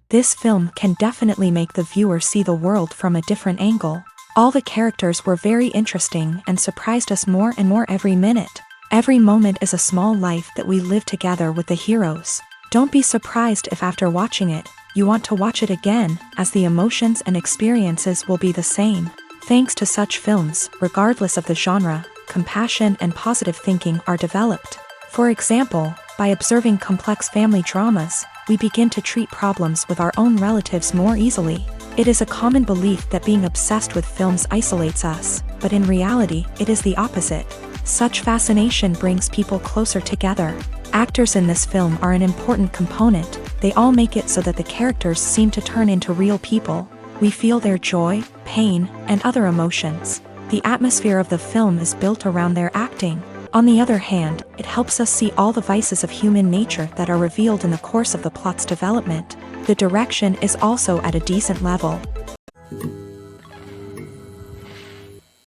This film can definitely make the viewer see the world from a different angle. All the characters were very interesting and surprised us more and more every minute. Every moment is a small life that we live together with the heroes. Don't be surprised if after watching it, you want to watch it again, as the emotions and experiences will be the same. Thanks to such films, regardless of the genre, compassion and positive thinking are developed. For example, by observing complex family dramas, we begin to treat problems with our own relatives more easily. It is a common belief that being obsessed with films isolates us, but in reality, it is the opposite. Such fascination brings people closer together. Actors in this film are an important component. They all make it so that the characters seem to turn into real people. We feel their joy, pain, and other emotions. The atmosphere of the film is built around their acting. On the other hand, it helps us see all the vices of human nature that are revealed in the course of the plot's development. The direction is also at a decent level.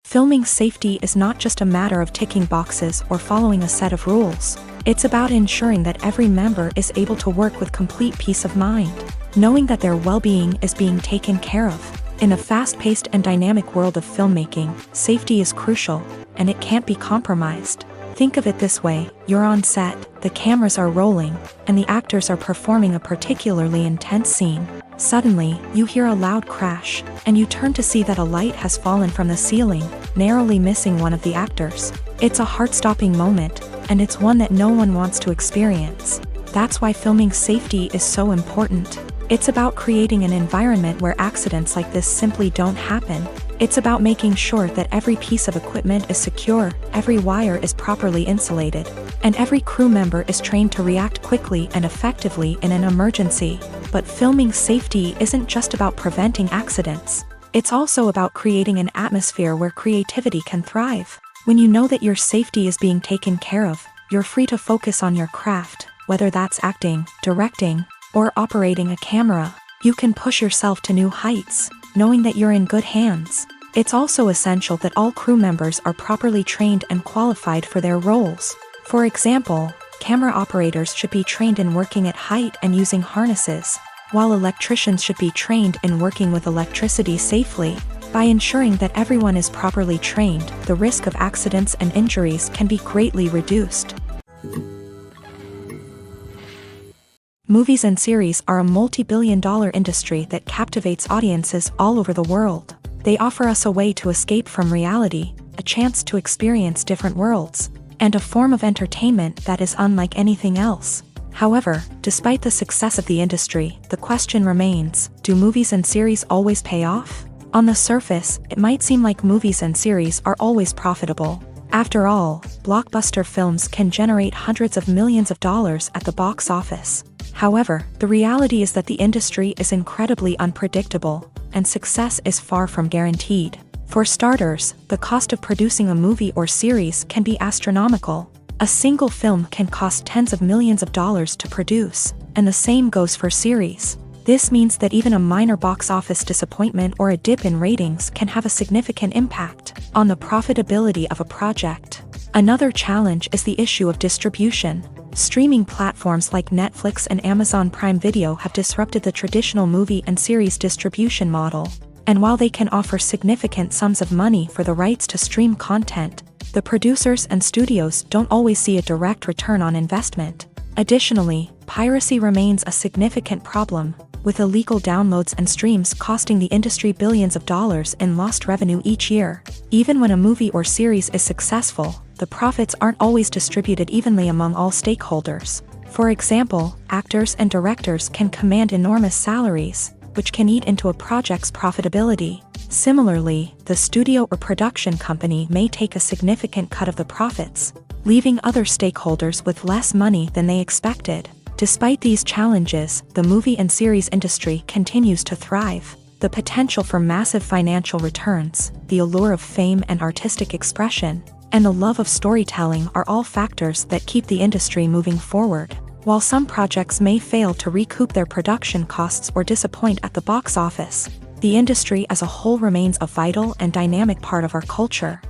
Filming safety is not just a matter of ticking boxes or following a set of rules. It's about ensuring that every member is able to work with complete peace of mind, knowing that their well-being is being taken care of. In a fast-paced and dynamic world of filmmaking, safety is crucial, and it can't be compromised. Think of it this way: you're on set, the cameras are rolling, and the actors are performing a particularly intense scene. Suddenly, you hear a loud crash, and you turn to see that a light has fallen from the ceiling, narrowly missing one of the actors. It's a heart-stopping moment, and it's one that no one wants to experience. That's why filming safety is so important. It's about creating an environment where accidents like this simply don't happen. It's about making sure that every piece of equipment is secure, every wire is properly insulated, and every crew member is trained to react quickly and effectively in an emergency. But filming safety isn't just about preventing accidents. It's also about creating an atmosphere where creativity can thrive. When you know that your safety is being taken care of, you're free to focus on your craft, whether that's acting, directing, or operating a camera. You can push yourself to new heights, knowing that you're in good hands. It's also essential that all crew members are properly trained and qualified for their roles. For example, camera operators should be trained in working at height and using harnesses, while electricians should be trained in working with electricity safely. By ensuring that everyone is properly trained, the risk of accidents and injuries can be greatly reduced. Movies and series are a multi-billion-dollar industry that captivates audiences all over the world. They offer us a way to escape from reality, a chance to experience different worlds, and a form of entertainment that is unlike anything else. However, despite the success of the industry, the question remains: do movies and series always pay off? On the surface, it might seem like movies and series are always profitable. After all, blockbuster films can generate hundreds of millions of dollars at the box office. However, the reality is that the industry is incredibly unpredictable, and success is far from guaranteed. For starters, the cost of producing a movie or series can be astronomical. A single film can cost tens of millions of dollars to produce, and the same goes for series. This means that even a minor box office disappointment or a dip in ratings can have a significant impact on the profitability of a project. Another challenge is the issue of distribution. Streaming platforms like Netflix and Amazon Prime Video have disrupted the traditional movie and series distribution model. And while they can offer significant sums of money for the rights to stream content, the producers and studios don't always see a direct return on investment. Additionally, piracy remains a significant problem, with illegal downloads and streams costing the industry billions of dollars in lost revenue each year. Even when a movie or series is successful, the profits aren't always distributed evenly among all stakeholders. For example, actors and directors can command enormous salaries, which can eat into a project's profitability. Similarly, the studio or production company may take a significant cut of the profits, leaving other stakeholders with less money than they expected. Despite these challenges, the movie and series industry continues to thrive. The potential for massive financial returns, the allure of fame and artistic expression, and the love of storytelling are all factors that keep the industry moving forward. While some projects may fail to recoup their production costs or disappoint at the box office, the industry as a whole remains a vital and dynamic part of our culture.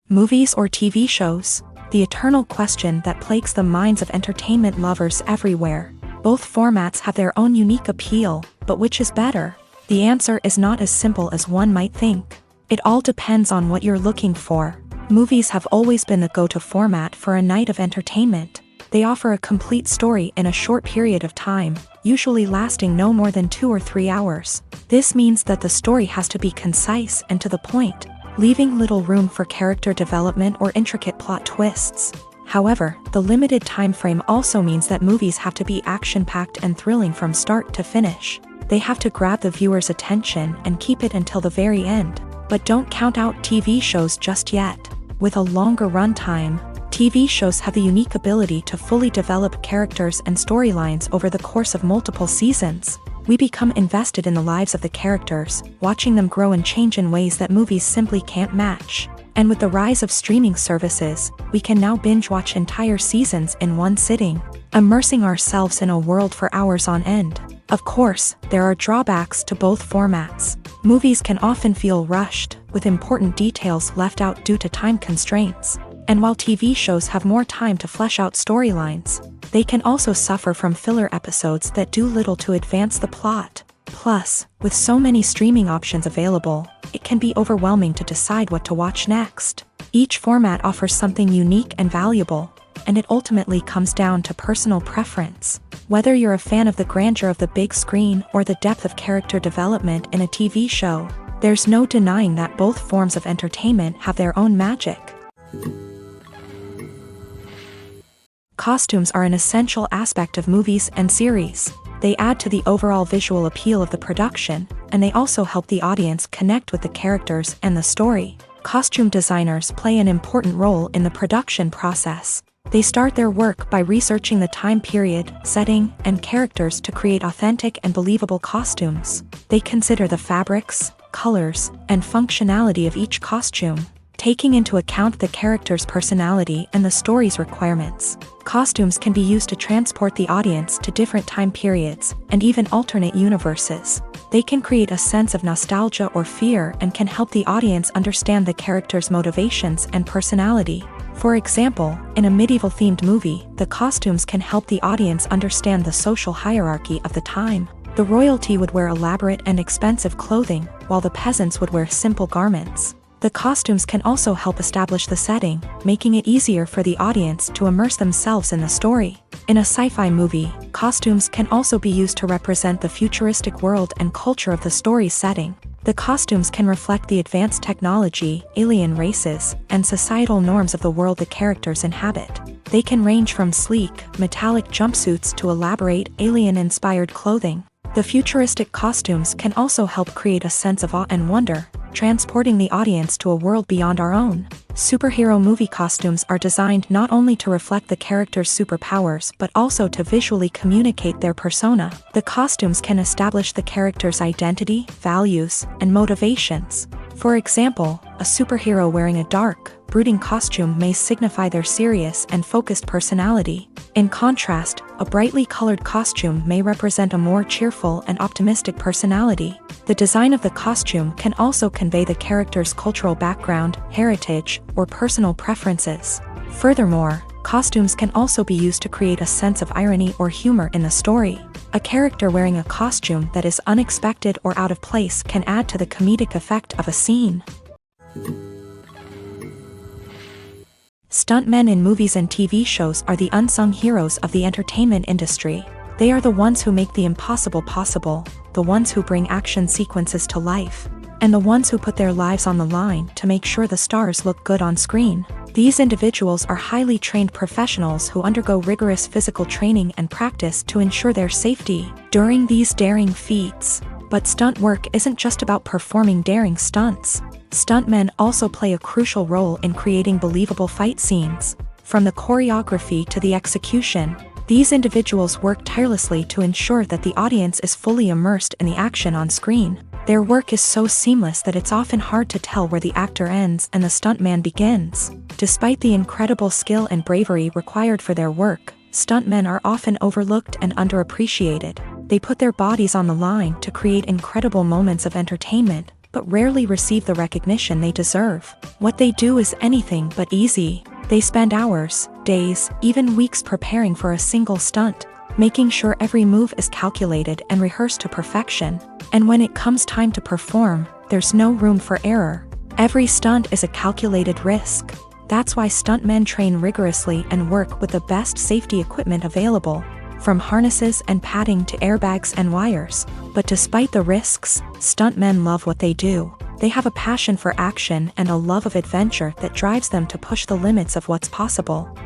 Movies or TV shows? the eternal question that plagues the minds of entertainment lovers everywhere. Both formats have their own unique appeal, but which is better? The answer is not as simple as one might think. It all depends on what you're looking for. Movies have always been the go-to format for a night of entertainment. They offer a complete story in a short period of time, usually lasting no more than 2 or 3 hours. This means that the story has to be concise and to the point, leaving little room for character development or intricate plot twists. However, the limited time frame also means that movies have to be action-packed and thrilling from start to finish. They have to grab the viewer's attention and keep it until the very end. But don't count out TV shows just yet. With a longer runtime, TV shows have the unique ability to fully develop characters and storylines over the course of multiple seasons. We become invested in the lives of the characters, watching them grow and change in ways that movies simply can't match. And with the rise of streaming services, we can now binge-watch entire seasons in one sitting, immersing ourselves in a world for hours on end. Of course, there are drawbacks to both formats. Movies can often feel rushed, with important details left out due to time constraints. And while TV shows have more time to flesh out storylines, they can also suffer from filler episodes that do little to advance the plot. Plus, with so many streaming options available, it can be overwhelming to decide what to watch next. Each format offers something unique and valuable, and it ultimately comes down to personal preference. Whether you're a fan of the grandeur of the big screen or the depth of character development in a TV show, there's no denying that both forms of entertainment have their own magic. Costumes are an essential aspect of movies and series. They add to the overall visual appeal of the production, and they also help the audience connect with the characters and the story. Costume designers play an important role in the production process. They start their work by researching the time period, setting, and characters to create authentic and believable costumes. They consider the fabrics, colors, and functionality of each costume, taking into account the character's personality and the story's requirements. Costumes can be used to transport the audience to different time periods and even alternate universes. They can create a sense of nostalgia or fear and can help the audience understand the character's motivations and personality. For example, in a medieval-themed movie, the costumes can help the audience understand the social hierarchy of the time. The royalty would wear elaborate and expensive clothing, while the peasants would wear simple garments. The costumes can also help establish the setting, making it easier for the audience to immerse themselves in the story. In a sci-fi movie, costumes can also be used to represent the futuristic world and culture of the story's setting. The costumes can reflect the advanced technology, alien races, and societal norms of the world the characters inhabit. They can range from sleek, metallic jumpsuits to elaborate, alien-inspired clothing. The futuristic costumes can also help create a sense of awe and wonder, transporting the audience to a world beyond our own. Superhero movie costumes are designed not only to reflect the character's superpowers but also to visually communicate their persona. The costumes can establish the character's identity, values, and motivations. For example, a superhero wearing a dark, brooding costume may signify their serious and focused personality. In contrast, a brightly colored costume may represent a more cheerful and optimistic personality. The design of the costume can also convey the character's cultural background, heritage, or personal preferences. Furthermore, costumes can also be used to create a sense of irony or humor in the story. A character wearing a costume that is unexpected or out of place can add to the comedic effect of a scene. Stuntmen in movies and TV shows are the unsung heroes of the entertainment industry. They are the ones who make the impossible possible, the ones who bring action sequences to life, and the ones who put their lives on the line to make sure the stars look good on screen. These individuals are highly trained professionals who undergo rigorous physical training and practice to ensure their safety during these daring feats. But stunt work isn't just about performing daring stunts. Stuntmen also play a crucial role in creating believable fight scenes. From the choreography to the execution, these individuals work tirelessly to ensure that the audience is fully immersed in the action on screen. Their work is so seamless that it's often hard to tell where the actor ends and the stuntman begins. Despite the incredible skill and bravery required for their work, stuntmen are often overlooked and underappreciated. They put their bodies on the line to create incredible moments of entertainment, but rarely receive the recognition they deserve. What they do is anything but easy. They spend hours, days, even weeks preparing for a single stunt, making sure every move is calculated and rehearsed to perfection. And when it comes time to perform, there's no room for error. Every stunt is a calculated risk. That's why stuntmen train rigorously and work with the best safety equipment available, from harnesses and padding to airbags and wires. But despite the risks, stuntmen love what they do. They have a passion for action and a love of adventure that drives them to push the limits of what's possible.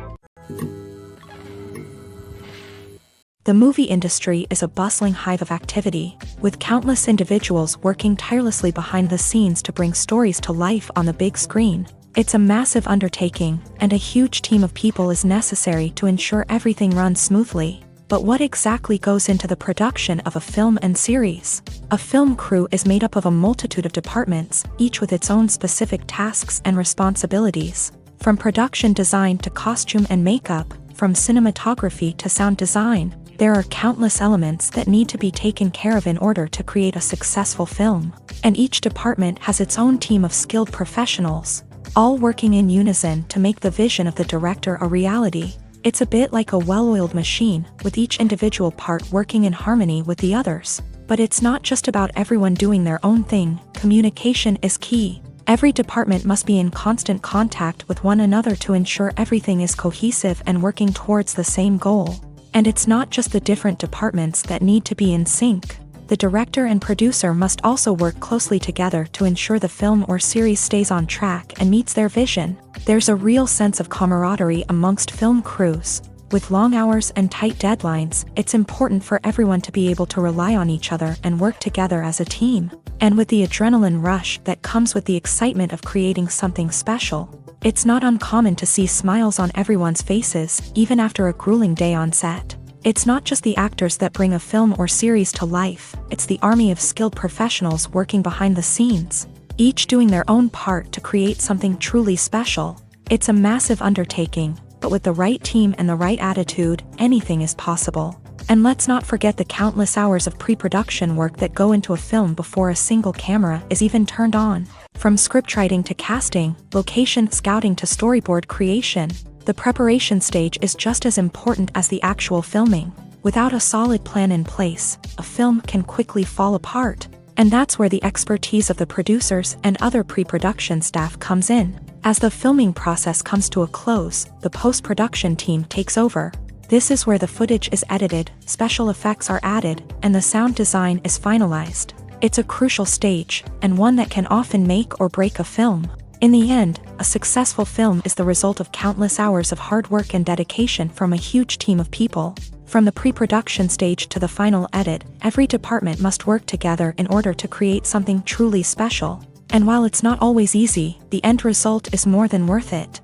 The movie industry is a bustling hive of activity, with countless individuals working tirelessly behind the scenes to bring stories to life on the big screen. It's a massive undertaking, and a huge team of people is necessary to ensure everything runs smoothly. But what exactly goes into the production of a film and series? A film crew is made up of a multitude of departments, each with its own specific tasks and responsibilities. From production design to costume and makeup, from cinematography to sound design, there are countless elements that need to be taken care of in order to create a successful film. And each department has its own team of skilled professionals, all working in unison to make the vision of the director a reality. It's a bit like a well-oiled machine, with each individual part working in harmony with the others. But it's not just about everyone doing their own thing. Communication is key. Every department must be in constant contact with one another to ensure everything is cohesive and working towards the same goal. And it's not just the different departments that need to be in sync. The director and producer must also work closely together to ensure the film or series stays on track and meets their vision. There's a real sense of camaraderie amongst film crews. With long hours and tight deadlines, it's important for everyone to be able to rely on each other and work together as a team. And with the adrenaline rush that comes with the excitement of creating something special, it's not uncommon to see smiles on everyone's faces, even after a grueling day on set. It's not just the actors that bring a film or series to life, it's the army of skilled professionals working behind the scenes, each doing their own part to create something truly special. It's a massive undertaking, but with the right team and the right attitude, anything is possible. And let's not forget the countless hours of pre-production work that go into a film before a single camera is even turned on. From scriptwriting to casting, location scouting to storyboard creation, the preparation stage is just as important as the actual filming. Without a solid plan in place, a film can quickly fall apart. And that's where the expertise of the producers and other pre-production staff comes in. As the filming process comes to a close, the post-production team takes over. This is where the footage is edited, special effects are added, and the sound design is finalized. It's a crucial stage, and one that can often make or break a film. In the end, a successful film is the result of countless hours of hard work and dedication from a huge team of people. From the pre-production stage to the final edit, every department must work together in order to create something truly special. And while it's not always easy, the end result is more than worth it.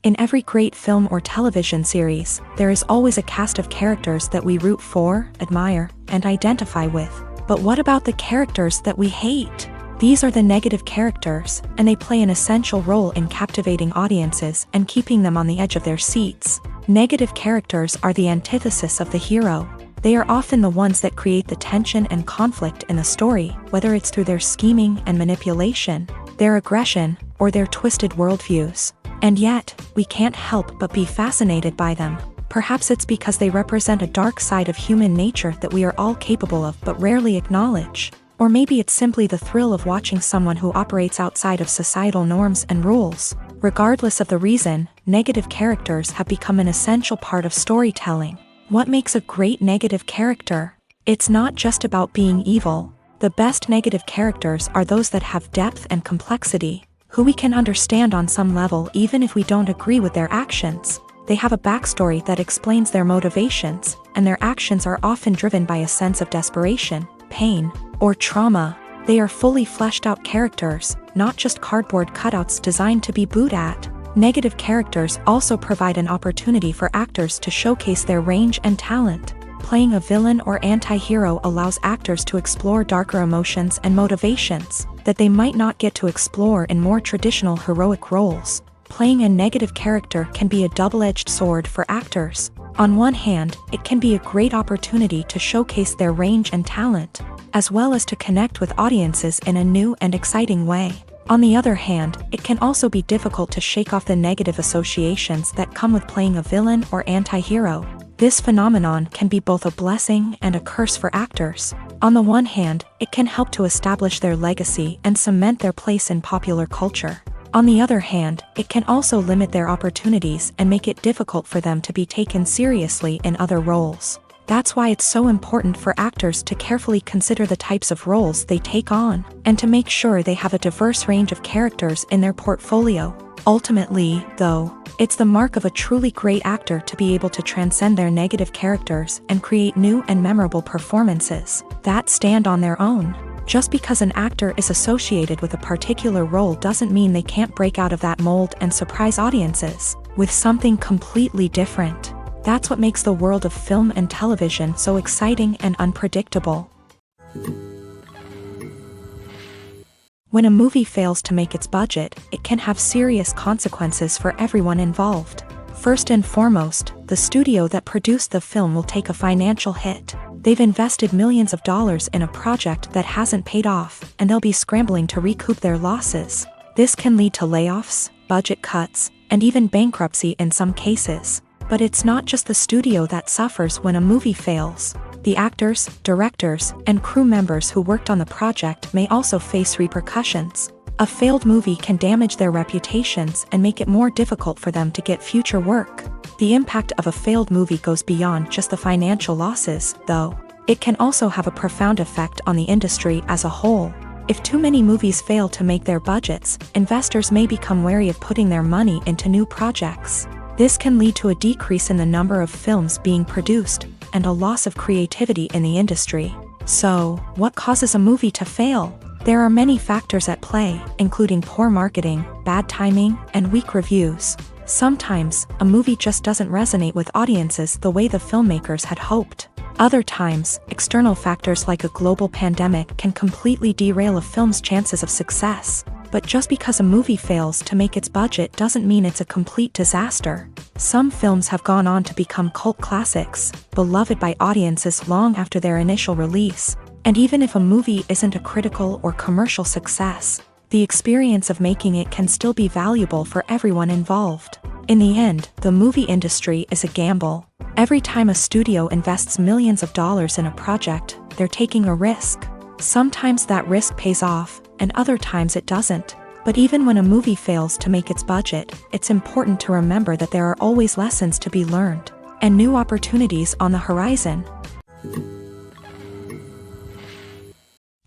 In every great film or television series, there is always a cast of characters that we root for, admire, and identify with. But what about the characters that we hate? These are the negative characters, and they play an essential role in captivating audiences and keeping them on the edge of their seats. Negative characters are the antithesis of the hero. They are often the ones that create the tension and conflict in the story, whether it's through their scheming and manipulation, their aggression, or their twisted worldviews. And yet, we can't help but be fascinated by them. Perhaps it's because they represent a dark side of human nature that we are all capable of but rarely acknowledge. Or maybe it's simply the thrill of watching someone who operates outside of societal norms and rules. Regardless of the reason, negative characters have become an essential part of storytelling. What makes a great negative character? It's not just about being evil. The best negative characters are those that have depth and complexity, who we can understand on some level even if we don't agree with their actions. They have a backstory that explains their motivations, and their actions are often driven by a sense of desperation, pain, or trauma. They are fully fleshed out characters, not just cardboard cutouts designed to be booed at. Negative characters also provide an opportunity for actors to showcase their range and talent. Playing a villain or anti-hero allows actors to explore darker emotions and motivations that they might not get to explore in more traditional heroic roles. Playing a negative character can be a double-edged sword for actors. On one hand, it can be a great opportunity to showcase their range and talent, as well as to connect with audiences in a new and exciting way. On the other hand, it can also be difficult to shake off the negative associations that come with playing a villain or anti-hero. This phenomenon can be both a blessing and a curse for actors. On the one hand, it can help to establish their legacy and cement their place in popular culture. On the other hand, it can also limit their opportunities and make it difficult for them to be taken seriously in other roles. That's why it's so important for actors to carefully consider the types of roles they take on, and to make sure they have a diverse range of characters in their portfolio. Ultimately, though, it's the mark of a truly great actor to be able to transcend their negative characters and create new and memorable performances that stand on their own. Just because an actor is associated with a particular role doesn't mean they can't break out of that mold and surprise audiences with something completely different. That's what makes the world of film and television so exciting and unpredictable. When a movie fails to make its budget, it can have serious consequences for everyone involved. First and foremost, the studio that produced the film will take a financial hit. They've invested millions of dollars in a project that hasn't paid off, and they'll be scrambling to recoup their losses. This can lead to layoffs, budget cuts, and even bankruptcy in some cases. But it's not just the studio that suffers when a movie fails. The actors, directors, and crew members who worked on the project may also face repercussions. A failed movie can damage their reputations and make it more difficult for them to get future work. The impact of a failed movie goes beyond just the financial losses, though. It can also have a profound effect on the industry as a whole. If too many movies fail to make their budgets, investors may become wary of putting their money into new projects. This can lead to a decrease in the number of films being produced, and a loss of creativity in the industry. So, what causes a movie to fail? There are many factors at play, including poor marketing, bad timing, and weak reviews. Sometimes, a movie just doesn't resonate with audiences the way the filmmakers had hoped. Other times, external factors like a global pandemic can completely derail a film's chances of success. But just because a movie fails to make its budget doesn't mean it's a complete disaster. Some films have gone on to become cult classics, beloved by audiences long after their initial release. And even if a movie isn't a critical or commercial success, the experience of making it can still be valuable for everyone involved. In the end, the movie industry is a gamble. Every time a studio invests millions of dollars in a project, they're taking a risk. Sometimes that risk pays off, and other times it doesn't. But even when a movie fails to make its budget, it's important to remember that there are always lessons to be learned, and new opportunities on the horizon.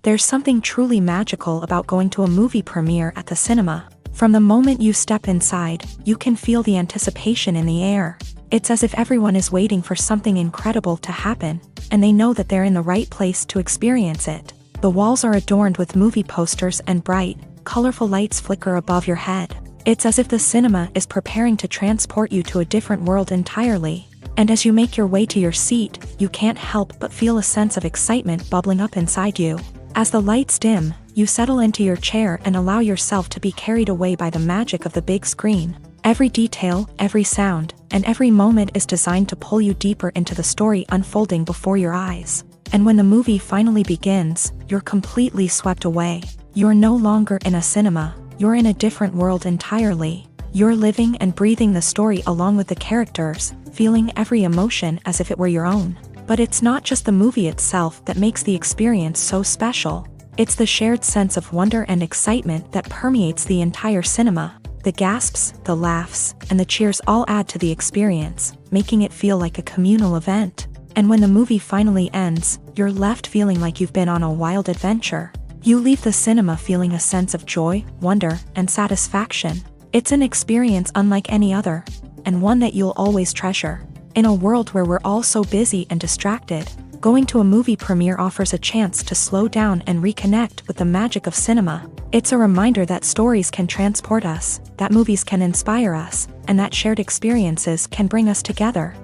There's something truly magical about going to a movie premiere at the cinema. From the moment you step inside, you can feel the anticipation in the air. It's as if everyone is waiting for something incredible to happen, and they know that they're in the right place to experience it. The walls are adorned with movie posters and bright, colorful lights flicker above your head. It's as if the cinema is preparing to transport you to a different world entirely. And as you make your way to your seat, you can't help but feel a sense of excitement bubbling up inside you. As the lights dim, you settle into your chair and allow yourself to be carried away by the magic of the big screen. Every detail, every sound, and every moment is designed to pull you deeper into the story unfolding before your eyes. And when the movie finally begins, you're completely swept away. You're no longer in a cinema, you're in a different world entirely. You're living and breathing the story along with the characters, feeling every emotion as if it were your own. But it's not just the movie itself that makes the experience so special. It's the shared sense of wonder and excitement that permeates the entire cinema. The gasps, the laughs, and the cheers all add to the experience, making it feel like a communal event. And when the movie finally ends, you're left feeling like you've been on a wild adventure. You leave the cinema feeling a sense of joy, wonder, and satisfaction. It's an experience unlike any other, and one that you'll always treasure. In a world where we're all so busy and distracted, going to a movie premiere offers a chance to slow down and reconnect with the magic of cinema. It's a reminder that stories can transport us, that movies can inspire us, and that shared experiences can bring us together.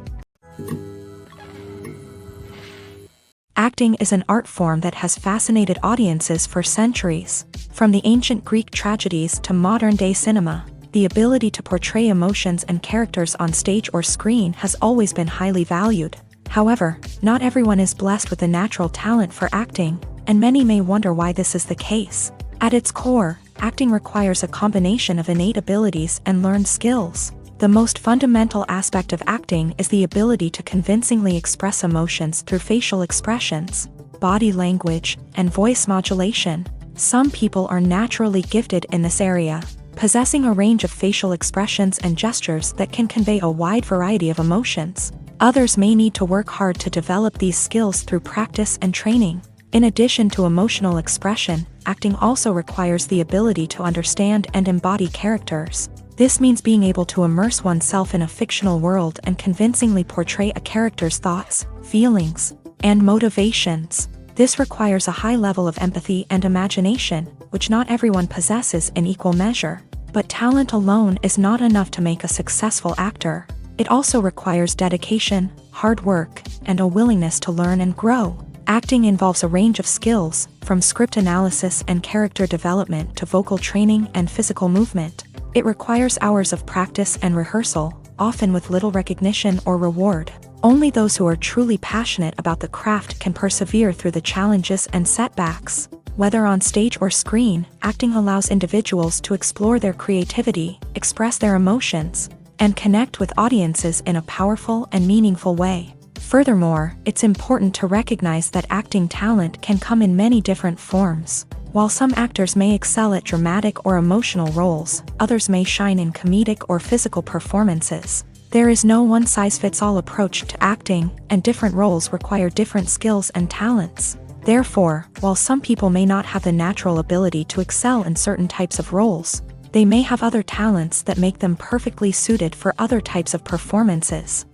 Acting is an art form that has fascinated audiences for centuries. From the ancient Greek tragedies to modern-day cinema, the ability to portray emotions and characters on stage or screen has always been highly valued. However, not everyone is blessed with a natural talent for acting, and many may wonder why this is the case. At its core, acting requires a combination of innate abilities and learned skills. The most fundamental aspect of acting is the ability to convincingly express emotions through facial expressions, body language, and voice modulation. Some people are naturally gifted in this area, possessing a range of facial expressions and gestures that can convey a wide variety of emotions. Others may need to work hard to develop these skills through practice and training. In addition to emotional expression, acting also requires the ability to understand and embody characters. This means being able to immerse oneself in a fictional world and convincingly portray a character's thoughts, feelings, and motivations. This requires a high level of empathy and imagination, which not everyone possesses in equal measure. But talent alone is not enough to make a successful actor. It also requires dedication, hard work, and a willingness to learn and grow. Acting involves a range of skills, from script analysis and character development to vocal training and physical movement. It requires hours of practice and rehearsal, often with little recognition or reward. Only those who are truly passionate about the craft can persevere through the challenges and setbacks. Whether on stage or screen, acting allows individuals to explore their creativity, express their emotions, and connect with audiences in a powerful and meaningful way. Furthermore, it's important to recognize that acting talent can come in many different forms. While some actors may excel at dramatic or emotional roles, others may shine in comedic or physical performances. There is no one-size-fits-all approach to acting, and different roles require different skills and talents. Therefore, while some people may not have the natural ability to excel in certain types of roles, they may have other talents that make them perfectly suited for other types of performances.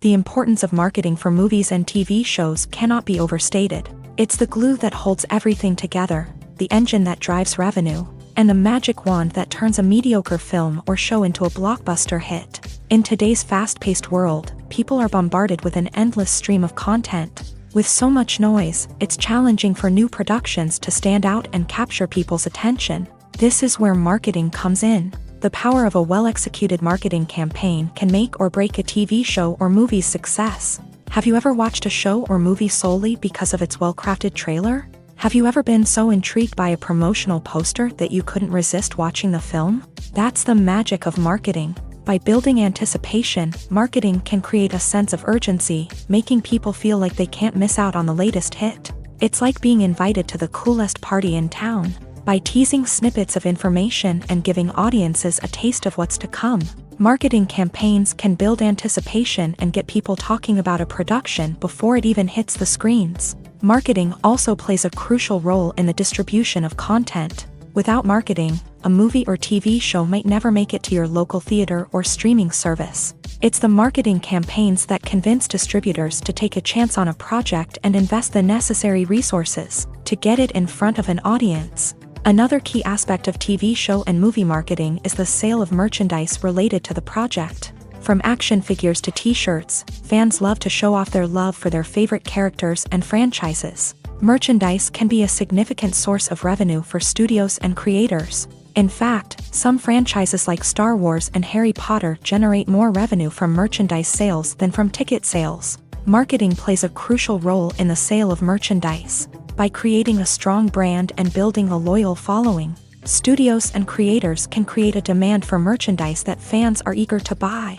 The importance of marketing for movies and TV shows cannot be overstated. It's the glue that holds everything together, the engine that drives revenue, and the magic wand that turns a mediocre film or show into a blockbuster hit. In today's fast-paced world, people are bombarded with an endless stream of content. With so much noise, it's challenging for new productions to stand out and capture people's attention. This is where marketing comes in. The power of a well-executed marketing campaign can make or break a TV show or movie's success. Have you ever watched a show or movie solely because of its well-crafted trailer? Have you ever been so intrigued by a promotional poster that you couldn't resist watching the film? That's the magic of marketing. By building anticipation, marketing can create a sense of urgency, making people feel like they can't miss out on the latest hit. It's like being invited to the coolest party in town. By teasing snippets of information and giving audiences a taste of what's to come, marketing campaigns can build anticipation and get people talking about a production before it even hits the screens. Marketing also plays a crucial role in the distribution of content. Without marketing, a movie or TV show might never make it to your local theater or streaming service. It's the marketing campaigns that convince distributors to take a chance on a project and invest the necessary resources to get it in front of an audience. Another key aspect of TV show and movie marketing is the sale of merchandise related to the project. From action figures to t-shirts, fans love to show off their love for their favorite characters and franchises. Merchandise can be a significant source of revenue for studios and creators. In fact, some franchises like Star Wars and Harry Potter generate more revenue from merchandise sales than from ticket sales. Marketing plays a crucial role in the sale of merchandise. By creating a strong brand and building a loyal following, studios and creators can create a demand for merchandise that fans are eager to buy.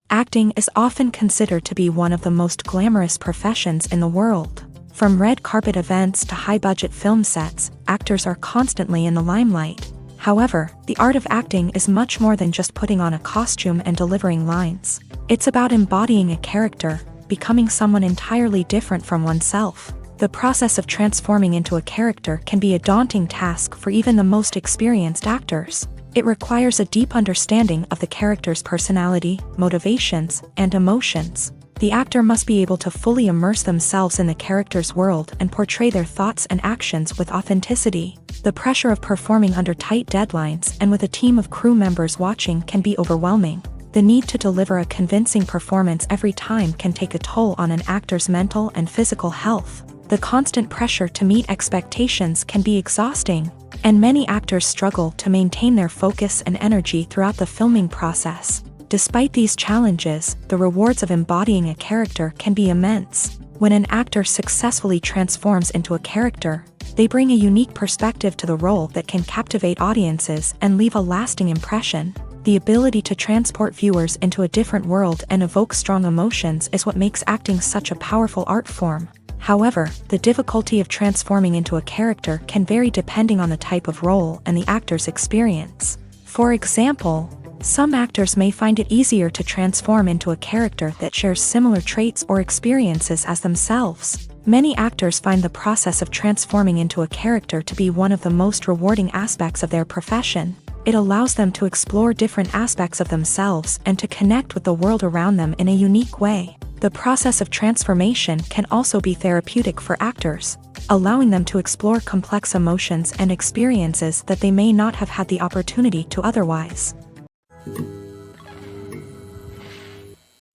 Acting is often considered to be one of the most glamorous professions in the world. From red carpet events to high-budget film sets, actors are constantly in the limelight. However, the art of acting is much more than just putting on a costume and delivering lines. It's about embodying a character, becoming someone entirely different from oneself. The process of transforming into a character can be a daunting task for even the most experienced actors. It requires a deep understanding of the character's personality, motivations, and emotions. The actor must be able to fully immerse themselves in the character's world and portray their thoughts and actions with authenticity. The pressure of performing under tight deadlines and with a team of crew members watching can be overwhelming. The need to deliver a convincing performance every time can take a toll on an actor's mental and physical health. The constant pressure to meet expectations can be exhausting, and many actors struggle to maintain their focus and energy throughout the filming process. Despite these challenges, the rewards of embodying a character can be immense. When an actor successfully transforms into a character, they bring a unique perspective to the role that can captivate audiences and leave a lasting impression. The ability to transport viewers into a different world and evoke strong emotions is what makes acting such a powerful art form. However, the difficulty of transforming into a character can vary depending on the type of role and the actor's experience. For example, some actors may find it easier to transform into a character that shares similar traits or experiences as themselves. Many actors find the process of transforming into a character to be one of the most rewarding aspects of their profession. It allows them to explore different aspects of themselves and to connect with the world around them in a unique way. The process of transformation can also be therapeutic for actors, allowing them to explore complex emotions and experiences that they may not have had the opportunity to otherwise.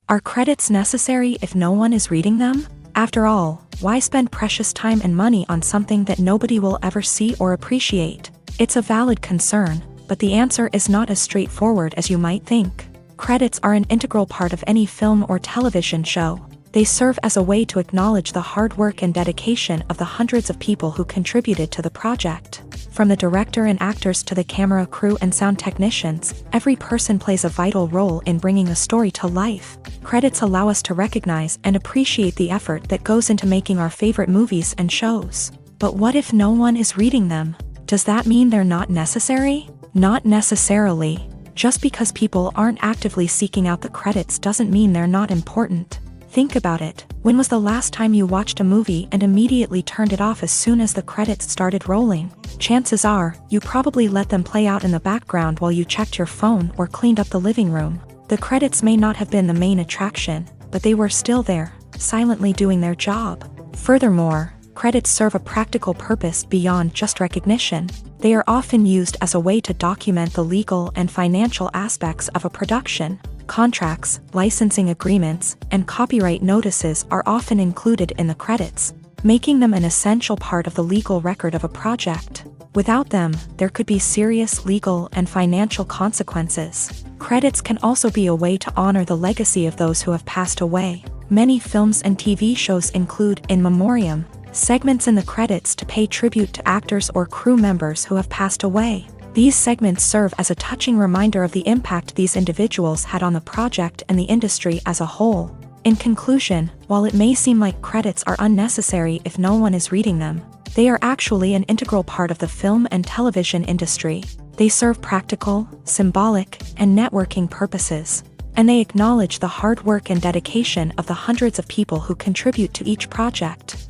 Are credits necessary if no one is reading them? After all, why spend precious time and money on something that nobody will ever see or appreciate? It's a valid concern, but the answer is not as straightforward as you might think. Credits are an integral part of any film or television show. They serve as a way to acknowledge the hard work and dedication of the hundreds of people who contributed to the project. From the director and actors to the camera crew and sound technicians, every person plays a vital role in bringing a story to life. Credits allow us to recognize and appreciate the effort that goes into making our favorite movies and shows. But what if no one is reading them? Does that mean they're not necessary? Not necessarily. Just because people aren't actively seeking out the credits doesn't mean they're not important. Think about it. When was the last time you watched a movie and immediately turned it off as soon as the credits started rolling? Chances are, you probably let them play out in the background while you checked your phone or cleaned up the living room. The credits may not have been the main attraction, but they were still there, silently doing their job. Furthermore, credits serve a practical purpose beyond just recognition. They are often used as a way to document the legal and financial aspects of a production. Contracts, licensing agreements, and copyright notices are often included in the credits, making them an essential part of the legal record of a project. Without them, there could be serious legal and financial consequences. Credits can also be a way to honor the legacy of those who have passed away. Many films and TV shows include in memoriam segments in the credits to pay tribute to actors or crew members who have passed away. These segments serve as a touching reminder of the impact these individuals had on the project and the industry as a whole. In conclusion, while it may seem like credits are unnecessary if no one is reading them, they are actually an integral part of the film and television industry. They serve practical, symbolic, and networking purposes, and they acknowledge the hard work and dedication of the hundreds of people who contribute to each project.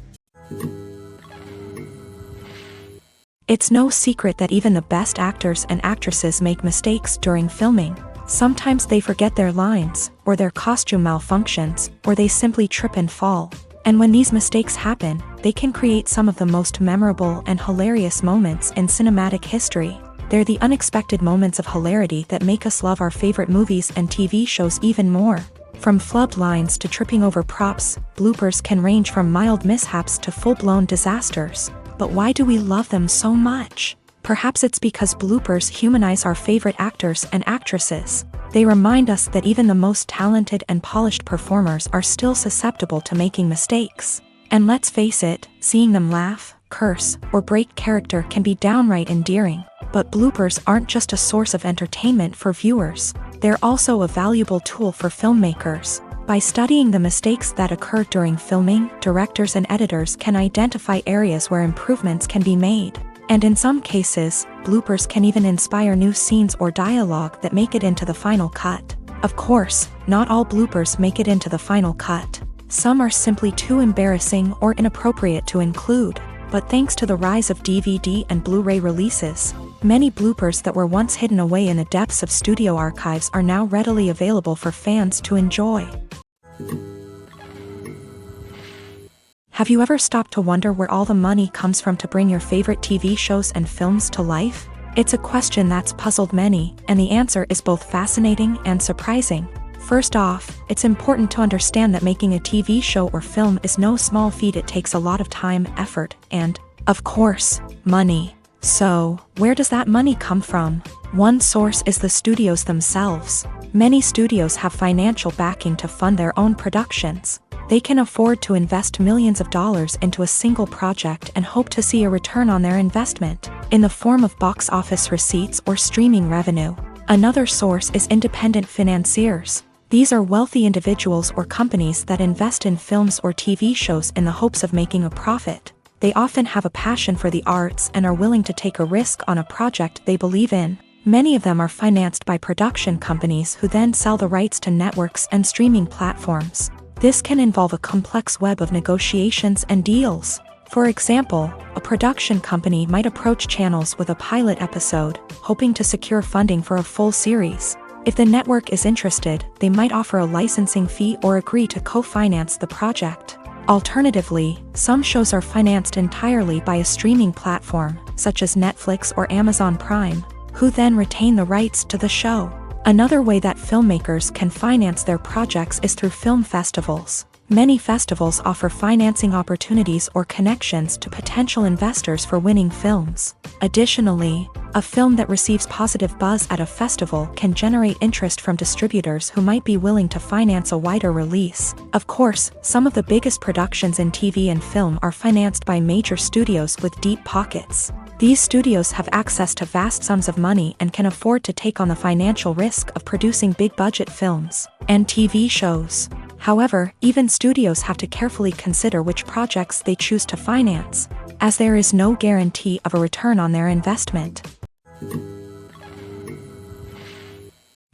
It's no secret that even the best actors and actresses make mistakes during filming. Sometimes they forget their lines, or their costume malfunctions, or they simply trip and fall. And when these mistakes happen, they can create some of the most memorable and hilarious moments in cinematic history. They're the unexpected moments of hilarity that make us love our favorite movies and TV shows even more. From flubbed lines to tripping over props, bloopers can range from mild mishaps to full-blown disasters. But why do we love them so much? Perhaps it's because bloopers humanize our favorite actors and actresses. They remind us that even the most talented and polished performers are still susceptible to making mistakes. And let's face it, seeing them laugh, curse, or break character can be downright endearing. But bloopers aren't just a source of entertainment for viewers. They're also a valuable tool for filmmakers. By studying the mistakes that occur during filming, directors and editors can identify areas where improvements can be made. And in some cases, bloopers can even inspire new scenes or dialogue that make it into the final cut. Of course, not all bloopers make it into the final cut. Some are simply too embarrassing or inappropriate to include. But thanks to the rise of DVD and Blu-ray releases, many bloopers that were once hidden away in the depths of studio archives are now readily available for fans to enjoy. Have you ever stopped to wonder where all the money comes from to bring your favorite TV shows and films to life? It's a question that's puzzled many, and the answer is both fascinating and surprising. First off, it's important to understand that making a TV show or film is no small feat. It takes a lot of time, effort, and, of course, money. So, where does that money come from? One source is the studios themselves. Many studios have financial backing to fund their own productions. They can afford to invest millions of dollars into a single project and hope to see a return on their investment, in the form of box office receipts or streaming revenue. Another source is independent financiers. These are wealthy individuals or companies that invest in films or TV shows in the hopes of making a profit. They often have a passion for the arts and are willing to take a risk on a project they believe in. Many of them are financed by production companies who then sell the rights to networks and streaming platforms. This can involve a complex web of negotiations and deals. For example, a production company might approach channels with a pilot episode, hoping to secure funding for a full series. If the network is interested, they might offer a licensing fee or agree to co-finance the project. Alternatively, some shows are financed entirely by a streaming platform, such as Netflix or Amazon Prime, who then retain the rights to the show. Another way that filmmakers can finance their projects is through film festivals. Many festivals offer financing opportunities or connections to potential investors for winning films. Additionally, a film that receives positive buzz at a festival can generate interest from distributors who might be willing to finance a wider release. Of course, some of the biggest productions in TV and film are financed by major studios with deep pockets. These studios have access to vast sums of money and can afford to take on the financial risk of producing big-budget films and TV shows. However, even studios have to carefully consider which projects they choose to finance, as there is no guarantee of a return on their investment.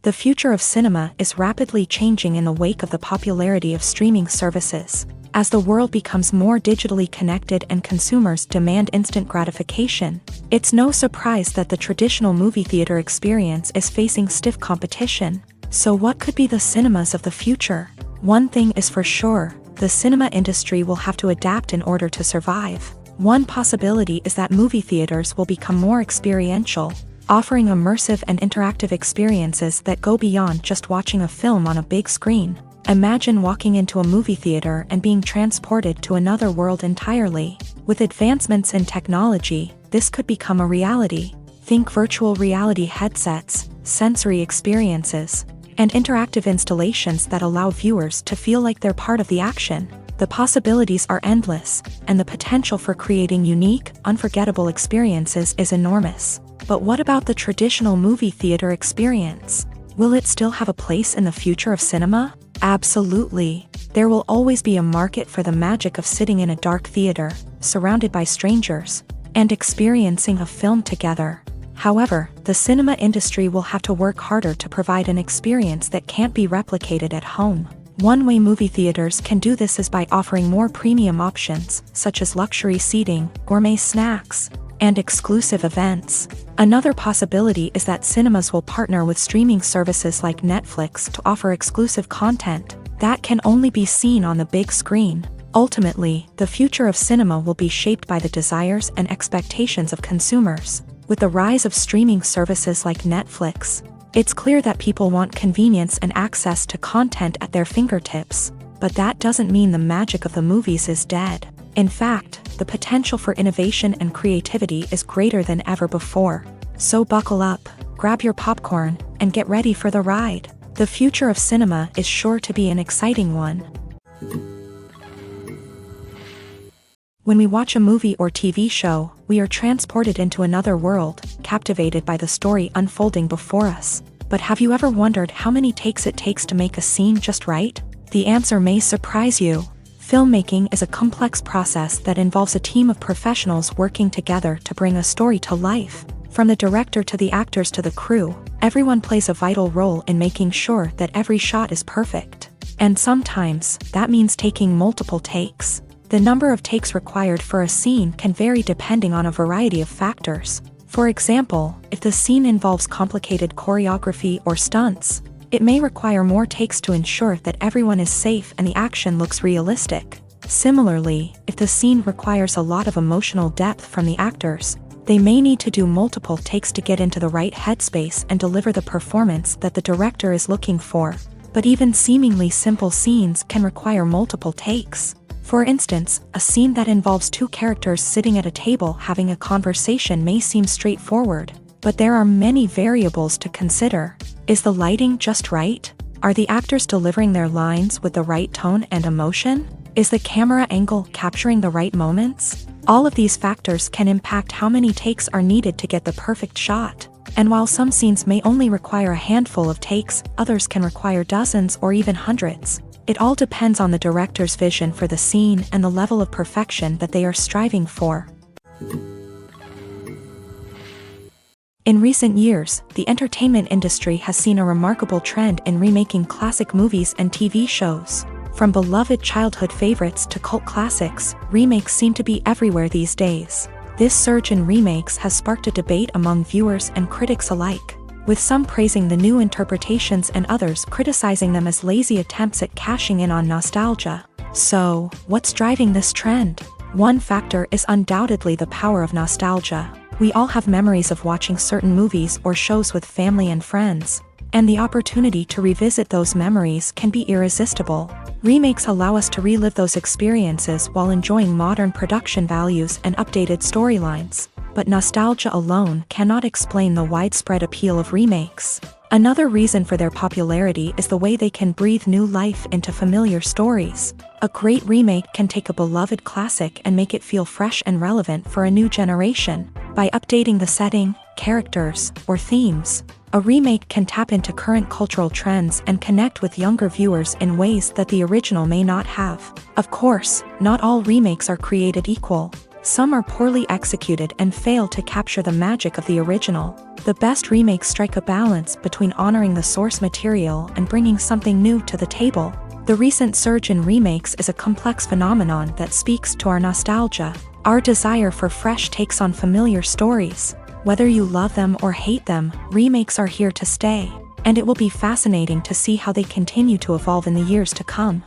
The future of cinema is rapidly changing in the wake of the popularity of streaming services. As the world becomes more digitally connected and consumers demand instant gratification, it's no surprise that the traditional movie theater experience is facing stiff competition. So what could be the cinemas of the future? One thing is for sure, the cinema industry will have to adapt in order to survive. One possibility is that movie theaters will become more experiential, offering immersive and interactive experiences that go beyond just watching a film on a big screen. Imagine walking into a movie theater and being transported to another world entirely. With advancements in technology, this could become a reality. Think virtual reality headsets, sensory experiences, and interactive installations that allow viewers to feel like they're part of the action. The possibilities are endless, and the potential for creating unique, unforgettable experiences is enormous. But what about the traditional movie theater experience? Will it still have a place in the future of cinema? Absolutely. There will always be a market for the magic of sitting in a dark theater, surrounded by strangers, and experiencing a film together. However, the cinema industry will have to work harder to provide an experience that can't be replicated at home. One way movie theaters can do this is by offering more premium options, such as luxury seating, gourmet snacks, and exclusive events. Another possibility is that cinemas will partner with streaming services like Netflix to offer exclusive content that can only be seen on the big screen. Ultimately, the future of cinema will be shaped by the desires and expectations of consumers. With the rise of streaming services like Netflix, it's clear that people want convenience and access to content at their fingertips. But that doesn't mean the magic of the movies is dead. In fact, the potential for innovation and creativity is greater than ever before. So buckle up, grab your popcorn, and get ready for the ride. The future of cinema is sure to be an exciting one. When we watch a movie or TV show, we are transported into another world, captivated by the story unfolding before us. But have you ever wondered how many takes it takes to make a scene just right? The answer may surprise you. Filmmaking is a complex process that involves a team of professionals working together to bring a story to life. From the director to the actors to the crew, everyone plays a vital role in making sure that every shot is perfect. And sometimes, that means taking multiple takes. The number of takes required for a scene can vary depending on a variety of factors. For example, if the scene involves complicated choreography or stunts, it may require more takes to ensure that everyone is safe and the action looks realistic. Similarly, if the scene requires a lot of emotional depth from the actors, they may need to do multiple takes to get into the right headspace and deliver the performance that the director is looking for. But even seemingly simple scenes can require multiple takes. For instance, a scene that involves two characters sitting at a table having a conversation may seem straightforward, but there are many variables to consider. Is the lighting just right? Are the actors delivering their lines with the right tone and emotion? Is the camera angle capturing the right moments? All of these factors can impact how many takes are needed to get the perfect shot. And while some scenes may only require a handful of takes, others can require dozens or even hundreds. It all depends on the director's vision for the scene and the level of perfection that they are striving for. In recent years, the entertainment industry has seen a remarkable trend in remaking classic movies and TV shows. From beloved childhood favorites to cult classics, remakes seem to be everywhere these days. This surge in remakes has sparked a debate among viewers and critics alike, with some praising the new interpretations and others criticizing them as lazy attempts at cashing in on nostalgia. So, what's driving this trend? One factor is undoubtedly the power of nostalgia. We all have memories of watching certain movies or shows with family and friends, and the opportunity to revisit those memories can be irresistible. Remakes allow us to relive those experiences while enjoying modern production values and updated storylines. But nostalgia alone cannot explain the widespread appeal of remakes. Another reason for their popularity is the way they can breathe new life into familiar stories. A great remake can take a beloved classic and make it feel fresh and relevant for a new generation. By updating the setting, characters, or themes, a remake can tap into current cultural trends and connect with younger viewers in ways that the original may not have. Of course, not all remakes are created equal. Some are poorly executed and fail to capture the magic of the original. The best remakes strike a balance between honoring the source material and bringing something new to the table. The recent surge in remakes is a complex phenomenon that speaks to our nostalgia, our desire for fresh takes on familiar stories. Whether you love them or hate them, remakes are here to stay, and it will be fascinating to see how they continue to evolve in the years to come.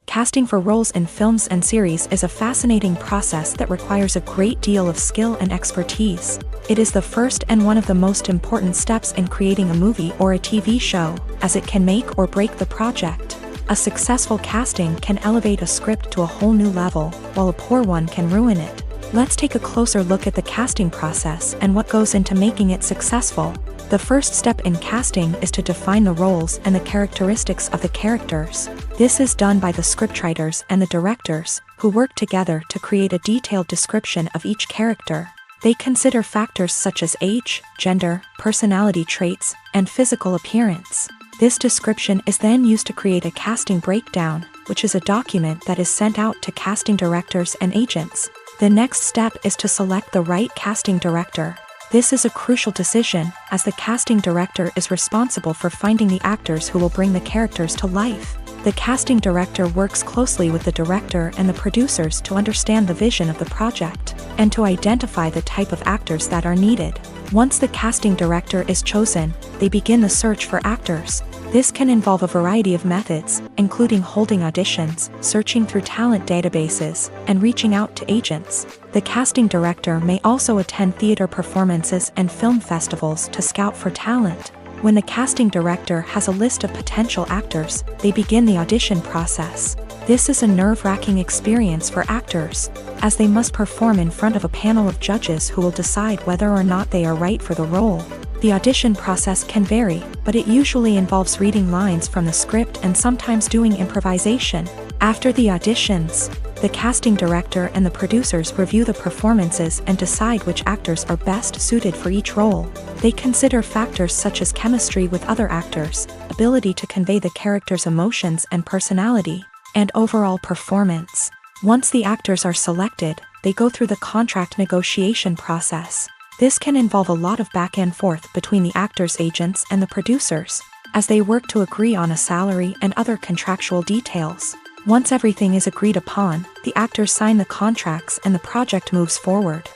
Casting for roles in films and series is a fascinating process that requires a great deal of skill and expertise. It is the first and one of the most important steps in creating a movie or a TV show, as it can make or break the project. A successful casting can elevate a script to a whole new level, while a poor one can ruin it. Let's take a closer look at the casting process and what goes into making it successful. The first step in casting is to define the roles and the characteristics of the characters. This is done by the scriptwriters and the directors, who work together to create a detailed description of each character. They consider factors such as age, gender, personality traits, and physical appearance. This description is then used to create a casting breakdown, which is a document that is sent out to casting directors and agents. The next step is to select the right casting director. This is a crucial decision, as the casting director is responsible for finding the actors who will bring the characters to life. The casting director works closely with the director and the producers to understand the vision of the project, and to identify the type of actors that are needed. Once the casting director is chosen, they begin the search for actors. This can involve a variety of methods, including holding auditions, searching through talent databases, and reaching out to agents. The casting director may also attend theater performances and film festivals to scout for talent. When the casting director has a list of potential actors, they begin the audition process. This is a nerve-wracking experience for actors, as they must perform in front of a panel of judges who will decide whether or not they are right for the role. The audition process can vary, but it usually involves reading lines from the script and sometimes doing improvisation. After the auditions, the casting director and the producers review the performances and decide which actors are best suited for each role. They consider factors such as chemistry with other actors, ability to convey the character's emotions and personality, and overall performance. Once the actors are selected, they go through the contract negotiation process. This can involve a lot of back and forth between the actors' agents and the producers, as they work to agree on a salary and other contractual details. Once everything is agreed upon, the actors sign the contracts and the project moves forward.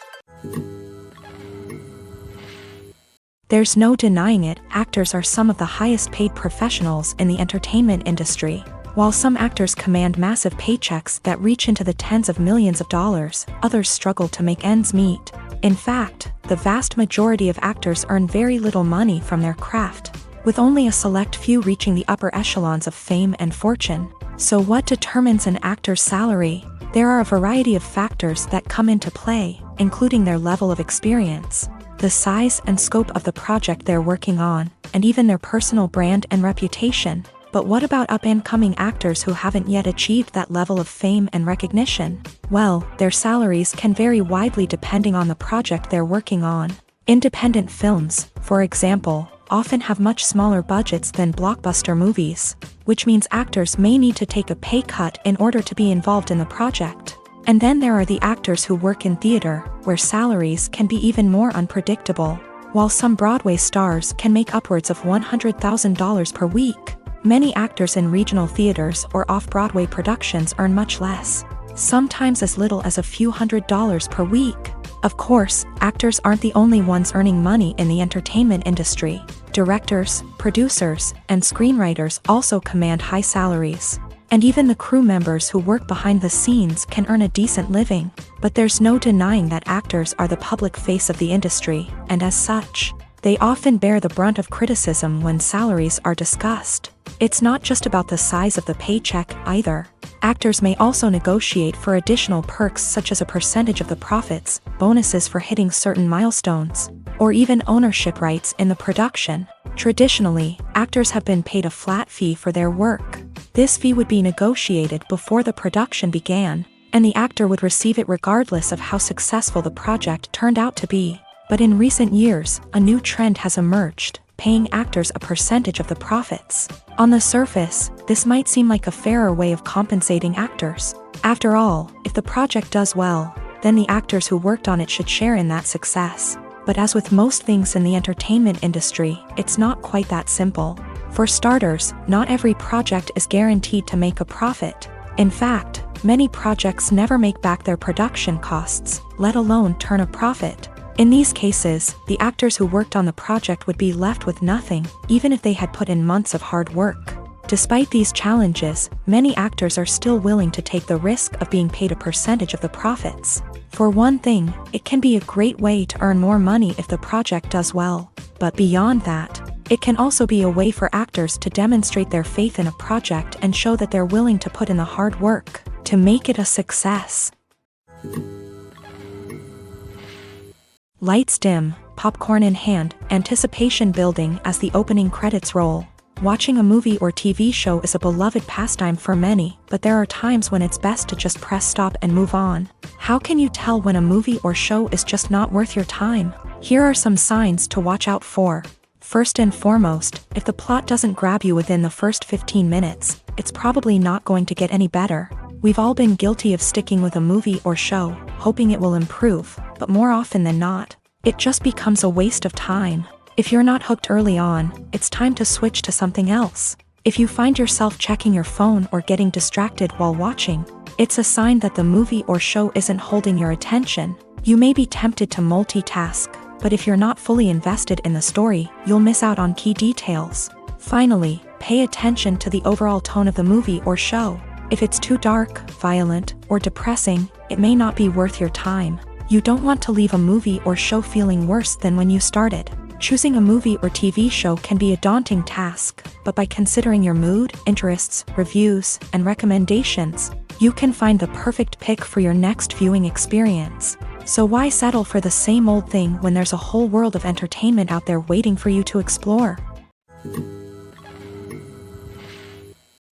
There's no denying it, actors are some of the highest paid professionals in the entertainment industry. While some actors command massive paychecks that reach into the tens of millions of dollars, others struggle to make ends meet. In fact, the vast majority of actors earn very little money from their craft, with only a select few reaching the upper echelons of fame and fortune. So what determines an actor's salary? There are a variety of factors that come into play, including their level of experience, the size and scope of the project they're working on, and even their personal brand and reputation. But what about up-and-coming actors who haven't yet achieved that level of fame and recognition? Well, their salaries can vary widely depending on the project they're working on. Independent films, for example, often have much smaller budgets than blockbuster movies, which means actors may need to take a pay cut in order to be involved in the project. And then there are the actors who work in theater, where salaries can be even more unpredictable. While some Broadway stars can make upwards of $100,000 per week, many actors in regional theaters or off-Broadway productions earn much less, sometimes as little as a few $100s per week. Of course, actors aren't the only ones earning money in the entertainment industry. Directors, producers, and screenwriters also command high salaries. And even the crew members who work behind the scenes can earn a decent living. But there's no denying that actors are the public face of the industry, and as such, they often bear the brunt of criticism when salaries are discussed. It's not just about the size of the paycheck, either. Actors may also negotiate for additional perks such as a percentage of the profits, bonuses for hitting certain milestones, or even ownership rights in the production. Traditionally, actors have been paid a flat fee for their work. This fee would be negotiated before the production began, and the actor would receive it regardless of how successful the project turned out to be. But in recent years, a new trend has emerged, paying actors a percentage of the profits. On the surface, this might seem like a fairer way of compensating actors. After all, if the project does well, then the actors who worked on it should share in that success. But as with most things in the entertainment industry, it's not quite that simple. For starters, not every project is guaranteed to make a profit. In fact, many projects never make back their production costs, let alone turn a profit. In these cases, the actors who worked on the project would be left with nothing, even if they had put in months of hard work. Despite these challenges, many actors are still willing to take the risk of being paid a percentage of the profits. For one thing, it can be a great way to earn more money if the project does well. But beyond that, it can also be a way for actors to demonstrate their faith in a project and show that they're willing to put in the hard work to make it a success. Lights dim, popcorn in hand, anticipation building as the opening credits roll. Watching a movie or TV show is a beloved pastime for many, but there are times when it's best to just press stop and move on. How can you tell when a movie or show is just not worth your time? Here are some signs to watch out for. First and foremost, if the plot doesn't grab you within the first 15 minutes, it's probably not going to get any better. We've all been guilty of sticking with a movie or show, hoping it will improve, but more often than not, it just becomes a waste of time. If you're not hooked early on, it's time to switch to something else. If you find yourself checking your phone or getting distracted while watching, it's a sign that the movie or show isn't holding your attention. You may be tempted to multitask, but if you're not fully invested in the story, you'll miss out on key details. Finally, pay attention to the overall tone of the movie or show. If it's too dark, violent, or depressing, it may not be worth your time. You don't want to leave a movie or show feeling worse than when you started. Choosing a movie or TV show can be a daunting task, but by considering your mood, interests, reviews, and recommendations, you can find the perfect pick for your next viewing experience. So why settle for the same old thing when there's a whole world of entertainment out there waiting for you to explore?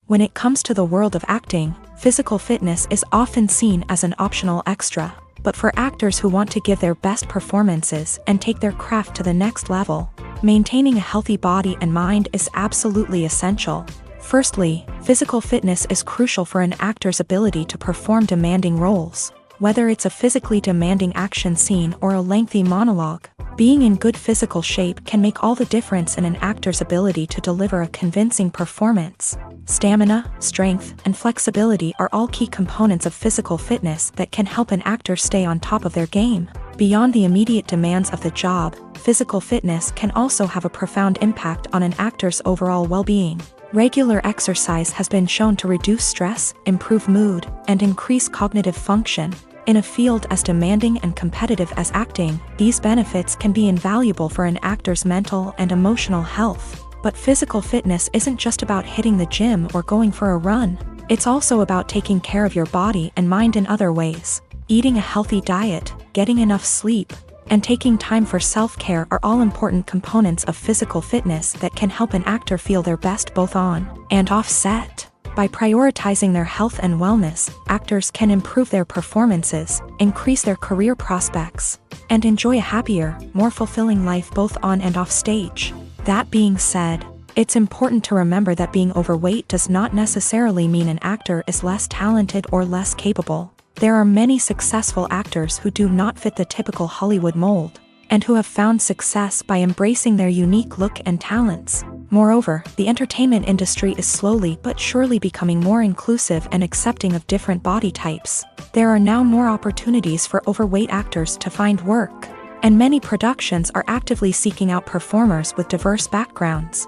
When it comes to the world of acting, physical fitness is often seen as an optional extra. But for actors who want to give their best performances and take their craft to the next level, maintaining a healthy body and mind is absolutely essential. Firstly, physical fitness is crucial for an actor's ability to perform demanding roles. Whether it's a physically demanding action scene or a lengthy monologue, being in good physical shape can make all the difference in an actor's ability to deliver a convincing performance. Stamina, strength, and flexibility are all key components of physical fitness that can help an actor stay on top of their game. Beyond the immediate demands of the job, physical fitness can also have a profound impact on an actor's overall well-being. Regular exercise has been shown to reduce stress, improve mood, and increase cognitive function. In a field as demanding and competitive as acting, these benefits can be invaluable for an actor's mental and emotional health. But physical fitness isn't just about hitting the gym or going for a run. It's also about taking care of your body and mind in other ways. Eating a healthy diet, getting enough sleep, and taking time for self-care are all important components of physical fitness that can help an actor feel their best both on and off set. By prioritizing their health and wellness, actors can improve their performances, increase their career prospects, and enjoy a happier, more fulfilling life both on and off stage. That being said, it's important to remember that being overweight does not necessarily mean an actor is less talented or less capable. There are many successful actors who do not fit the typical Hollywood mold, and who have found success by embracing their unique look and talents. Moreover, the entertainment industry is slowly but surely becoming more inclusive and accepting of different body types. There are now more opportunities for overweight actors to find work, and many productions are actively seeking out performers with diverse backgrounds.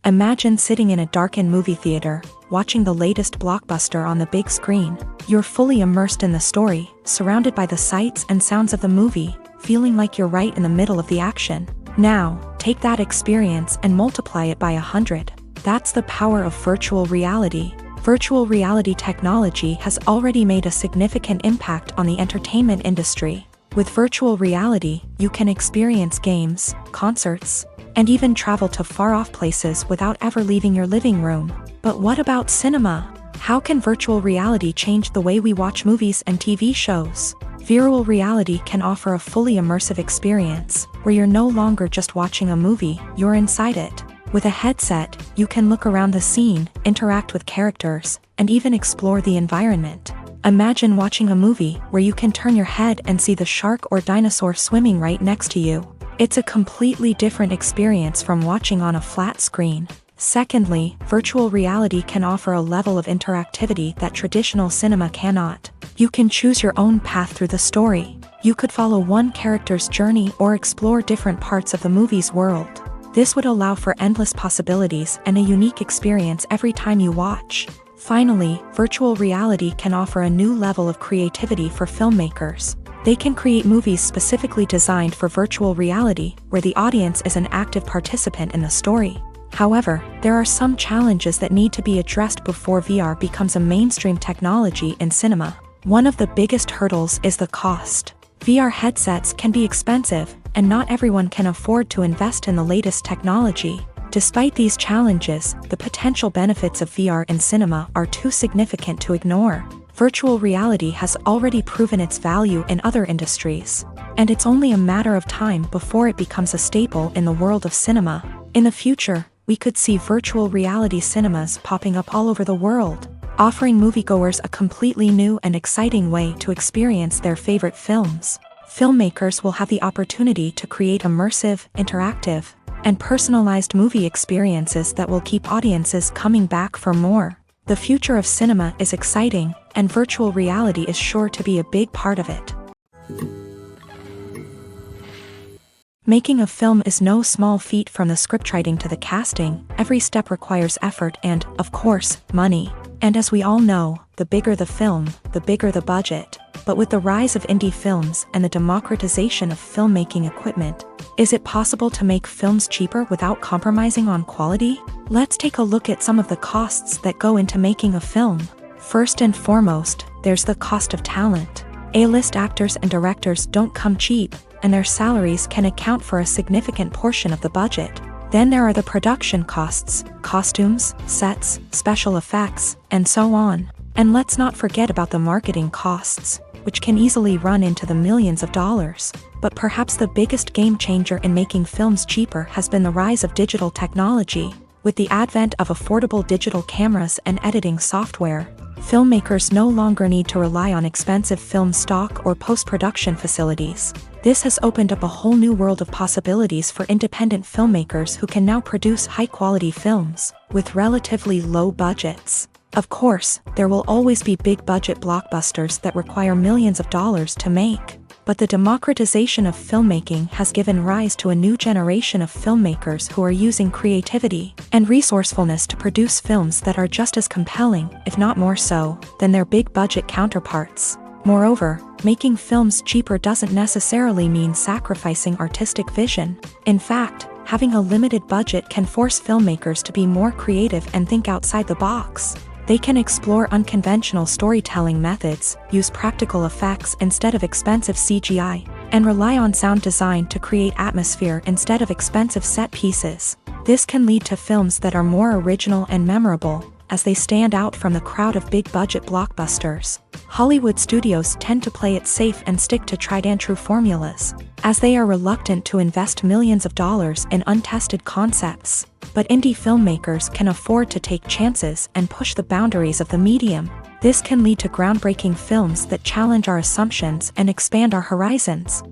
Imagine sitting in a darkened movie theater, watching the latest blockbuster on the big screen. You're fully immersed in the story, surrounded by the sights and sounds of the movie, feeling like you're right in the middle of the action. Now, take that experience and multiply it by 100. That's the power of virtual reality. Virtual reality technology has already made a significant impact on the entertainment industry. With virtual reality, you can experience games, concerts, and even travel to far-off places without ever leaving your living room. But what about cinema? How can virtual reality change the way we watch movies and TV shows? Virtual reality can offer a fully immersive experience, where you're no longer just watching a movie, you're inside it. With a headset, you can look around the scene, interact with characters, and even explore the environment. Imagine watching a movie where you can turn your head and see the shark or dinosaur swimming right next to you. It's a completely different experience from watching on a flat screen. Secondly, virtual reality can offer a level of interactivity that traditional cinema cannot. You can choose your own path through the story. You could follow one character's journey or explore different parts of the movie's world. This would allow for endless possibilities and a unique experience every time you watch. Finally, virtual reality can offer a new level of creativity for filmmakers. They can create movies specifically designed for virtual reality, where the audience is an active participant in the story. However, there are some challenges that need to be addressed before VR becomes a mainstream technology in cinema. One of the biggest hurdles is the cost. VR headsets can be expensive, and not everyone can afford to invest in the latest technology. Despite these challenges, the potential benefits of VR in cinema are too significant to ignore. Virtual reality has already proven its value in other industries, and it's only a matter of time before it becomes a staple in the world of cinema. In the future, we could see virtual reality cinemas popping up all over the world, offering moviegoers a completely new and exciting way to experience their favorite films. Filmmakers will have the opportunity to create immersive, interactive, and personalized movie experiences that will keep audiences coming back for more. The future of cinema is exciting, and virtual reality is sure to be a big part of it. Making a film is no small feat. From the scriptwriting to the casting, every step requires effort and, of course, money. And as we all know, the bigger the film, the bigger the budget. But with the rise of indie films and the democratization of filmmaking equipment, is it possible to make films cheaper without compromising on quality? Let's take a look at some of the costs that go into making a film. First and foremost, there's the cost of talent. A-list actors and directors don't come cheap, and their salaries can account for a significant portion of the budget. Then there are the production costs, costumes, sets, special effects, and so on. And let's not forget about the marketing costs, which can easily run into the millions of dollars. But perhaps the biggest game changer in making films cheaper has been the rise of digital technology. With the advent of affordable digital cameras and editing software, filmmakers no longer need to rely on expensive film stock or post-production facilities. This has opened up a whole new world of possibilities for independent filmmakers who can now produce high-quality films with relatively low budgets. Of course, there will always be big-budget blockbusters that require millions of dollars to make. But the democratization of filmmaking has given rise to a new generation of filmmakers who are using creativity and resourcefulness to produce films that are just as compelling, if not more so, than their big-budget counterparts. Moreover, making films cheaper doesn't necessarily mean sacrificing artistic vision. In fact, having a limited budget can force filmmakers to be more creative and think outside the box. They can explore unconventional storytelling methods, use practical effects instead of expensive CGI, and rely on sound design to create atmosphere instead of expensive set pieces. This can lead to films that are more original and memorable, as they stand out from the crowd of big-budget blockbusters. Hollywood studios tend to play it safe and stick to tried-and-true formulas, as they are reluctant to invest millions of dollars in untested concepts. But indie filmmakers can afford to take chances and push the boundaries of the medium. This can lead to groundbreaking films that challenge our assumptions and expand our horizons.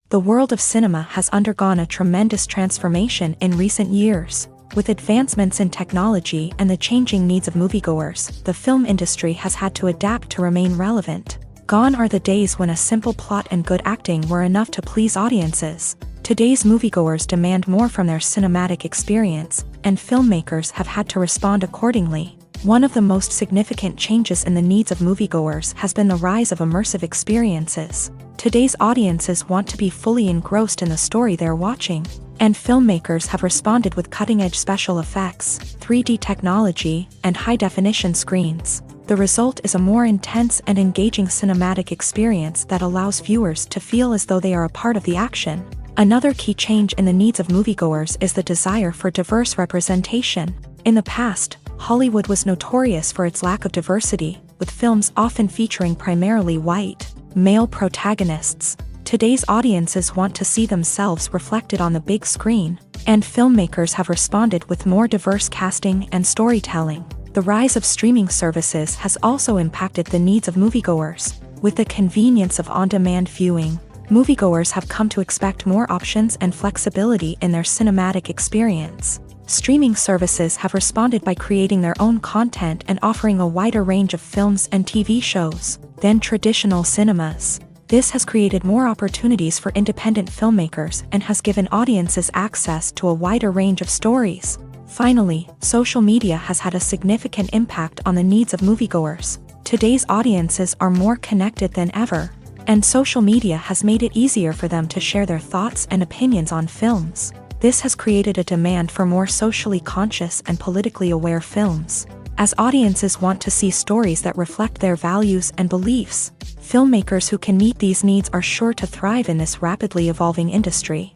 The world of cinema has undergone a tremendous transformation in recent years. With advancements in technology and the changing needs of moviegoers, the film industry has had to adapt to remain relevant. Gone are the days when a simple plot and good acting were enough to please audiences. Today's moviegoers demand more from their cinematic experience, and filmmakers have had to respond accordingly. One of the most significant changes in the needs of moviegoers has been the rise of immersive experiences. Today's audiences want to be fully engrossed in the story they're watching, and filmmakers have responded with cutting-edge special effects, 3D technology, and high-definition screens. The result is a more intense and engaging cinematic experience that allows viewers to feel as though they are a part of the action. Another key change in the needs of moviegoers is the desire for diverse representation. In the past, Hollywood was notorious for its lack of diversity, with films often featuring primarily white, male protagonists. Today's audiences want to see themselves reflected on the big screen, and filmmakers have responded with more diverse casting and storytelling. The rise of streaming services has also impacted the needs of moviegoers. With the convenience of on-demand viewing, moviegoers have come to expect more options and flexibility in their cinematic experience. Streaming services have responded by creating their own content and offering a wider range of films and TV shows than traditional cinemas. This has created more opportunities for independent filmmakers and has given audiences access to a wider range of stories. Finally, social media has had a significant impact on the needs of moviegoers. Today's audiences are more connected than ever, and social media has made it easier for them to share their thoughts and opinions on films. This has created a demand for more socially conscious and politically aware films. As audiences want to see stories that reflect their values and beliefs, filmmakers who can meet these needs are sure to thrive in this rapidly evolving industry.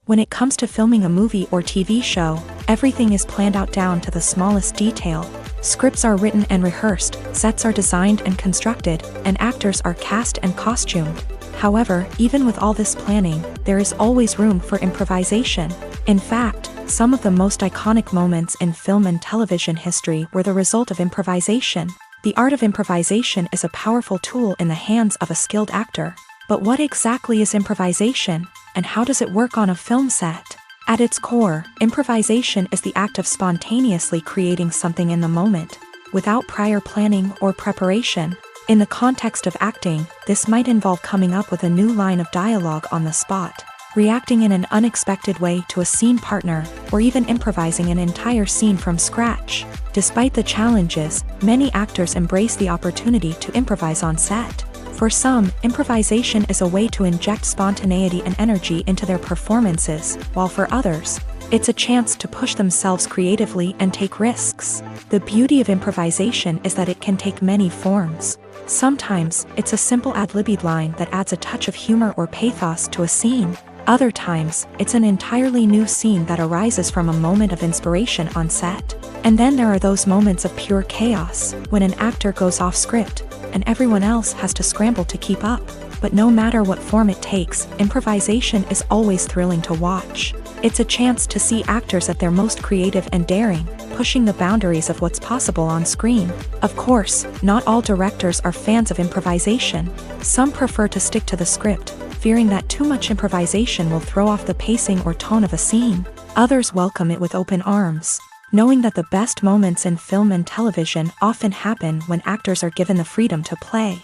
When it comes to filming a movie or TV show, everything is planned out down to the smallest detail. Scripts are written and rehearsed, sets are designed and constructed, and actors are cast and costumed. However, even with all this planning, there is always room for improvisation. In fact, some of the most iconic moments in film and television history were the result of improvisation. The art of improvisation is a powerful tool in the hands of a skilled actor. But what exactly is improvisation, and how does it work on a film set? At its core, improvisation is the act of spontaneously creating something in the moment, without prior planning or preparation. In the context of acting, this might involve coming up with a new line of dialogue on the spot, reacting in an unexpected way to a scene partner, or even improvising an entire scene from scratch. Despite the challenges, many actors embrace the opportunity to improvise on set. For some, improvisation is a way to inject spontaneity and energy into their performances, while for others, it's a chance to push themselves creatively and take risks. The beauty of improvisation is that it can take many forms. Sometimes, it's a simple ad-libbed line that adds a touch of humor or pathos to a scene. Other times, it's an entirely new scene that arises from a moment of inspiration on set. And then there are those moments of pure chaos, when an actor goes off script, and everyone else has to scramble to keep up. But no matter what form it takes, improvisation is always thrilling to watch. It's a chance to see actors at their most creative and daring, pushing the boundaries of what's possible on screen. Of course, not all directors are fans of improvisation. Some prefer to stick to the script, fearing that too much improvisation will throw off the pacing or tone of a scene. Others welcome it with open arms, knowing that the best moments in film and television often happen when actors are given the freedom to play.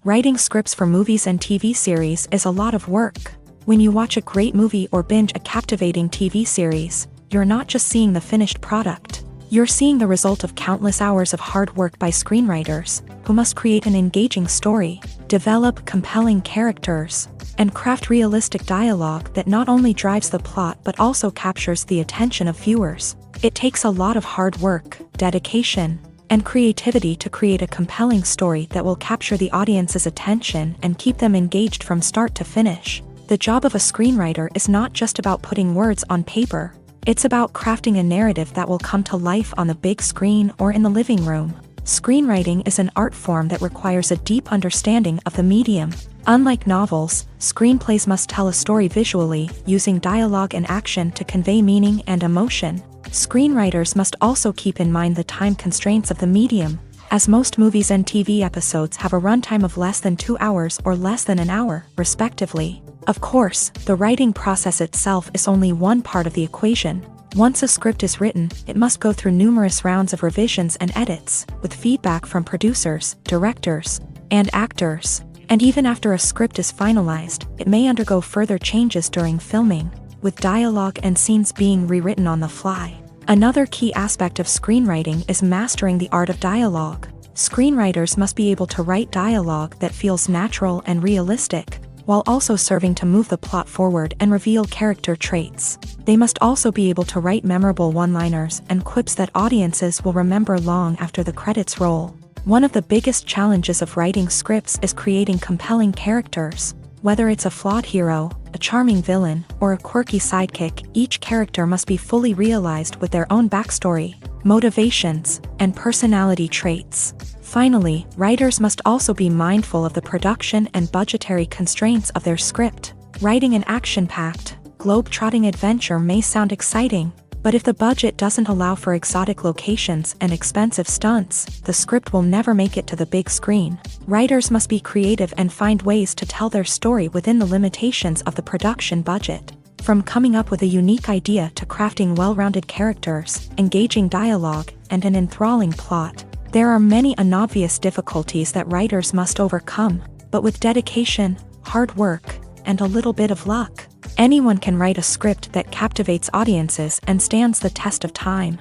Writing scripts for movies and TV series is a lot of work. When you watch a great movie or binge a captivating TV series, you're not just seeing the finished product. You're seeing the result of countless hours of hard work by screenwriters, who must create an engaging story, develop compelling characters, and craft realistic dialogue that not only drives the plot but also captures the attention of viewers. It takes a lot of hard work, dedication, and creativity to create a compelling story that will capture the audience's attention and keep them engaged from start to finish. The job of a screenwriter is not just about putting words on paper. It's about crafting a narrative that will come to life on the big screen or in the living room. Screenwriting is an art form that requires a deep understanding of the medium. Unlike novels, screenplays must tell a story visually, using dialogue and action to convey meaning and emotion. Screenwriters must also keep in mind the time constraints of the medium, as most movies and TV episodes have a runtime of less than 2 hours or less than an hour, respectively. Of course, the writing process itself is only one part of the equation. Once a script is written, it must go through numerous rounds of revisions and edits, with feedback from producers, directors, and actors. And even after a script is finalized, it may undergo further changes during filming, with dialogue and scenes being rewritten on the fly. Another key aspect of screenwriting is mastering the art of dialogue. Screenwriters must be able to write dialogue that feels natural and realistic, while also serving to move the plot forward and reveal character traits. They must also be able to write memorable one-liners and quips that audiences will remember long after the credits roll. One of the biggest challenges of writing scripts is creating compelling characters. Whether it's a flawed hero, a charming villain, or a quirky sidekick, each character must be fully realized with their own backstory, motivations, and personality traits. Finally, writers must also be mindful of the production and budgetary constraints of their script. Writing an action-packed, globe-trotting adventure may sound exciting, but if the budget doesn't allow for exotic locations and expensive stunts, the script will never make it to the big screen. Writers must be creative and find ways to tell their story within the limitations of the production budget. From coming up with a unique idea to crafting well-rounded characters, engaging dialogue, and an enthralling plot, there are many unobvious difficulties that writers must overcome, but with dedication, hard work, and a little bit of luck, anyone can write a script that captivates audiences and stands the test of time.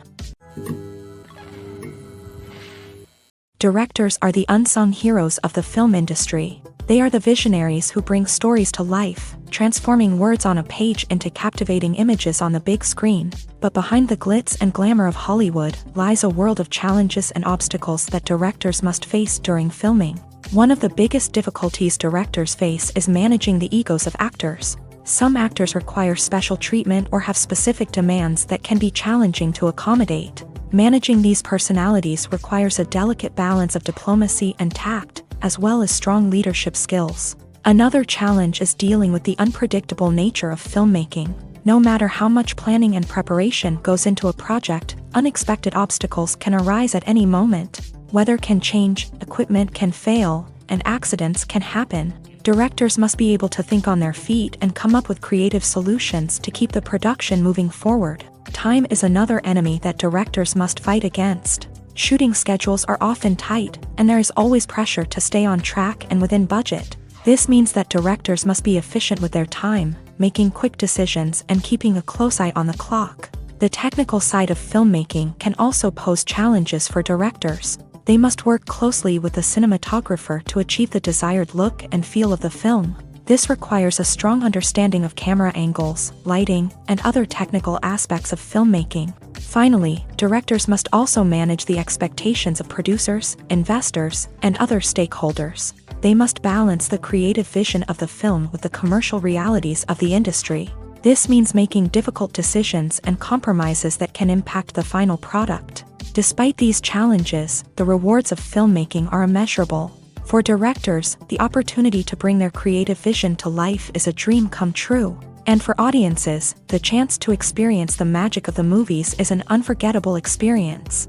Directors are the unsung heroes of the film industry. They are the visionaries who bring stories to life, transforming words on a page into captivating images on the big screen. But behind the glitz and glamour of Hollywood lies a world of challenges and obstacles that directors must face during filming. One of the biggest difficulties directors face is managing the egos of actors. Some actors require special treatment or have specific demands that can be challenging to accommodate. Managing these personalities requires a delicate balance of diplomacy and tact, as well as strong leadership skills. Another challenge is dealing with the unpredictable nature of filmmaking. No matter how much planning and preparation goes into a project, unexpected obstacles can arise at any moment. Weather can change, equipment can fail, and accidents can happen. Directors must be able to think on their feet and come up with creative solutions to keep the production moving forward. Time is another enemy that directors must fight against. Shooting schedules are often tight, and there is always pressure to stay on track and within budget. This means that directors must be efficient with their time, making quick decisions and keeping a close eye on the clock. The technical side of filmmaking can also pose challenges for directors. They must work closely with the cinematographer to achieve the desired look and feel of the film. This requires a strong understanding of camera angles, lighting, and other technical aspects of filmmaking. Finally, directors must also manage the expectations of producers, investors, and other stakeholders. They must balance the creative vision of the film with the commercial realities of the industry. This means making difficult decisions and compromises that can impact the final product. Despite these challenges, the rewards of filmmaking are immeasurable. For directors, the opportunity to bring their creative vision to life is a dream come true. And for audiences, the chance to experience the magic of the movies is an unforgettable experience.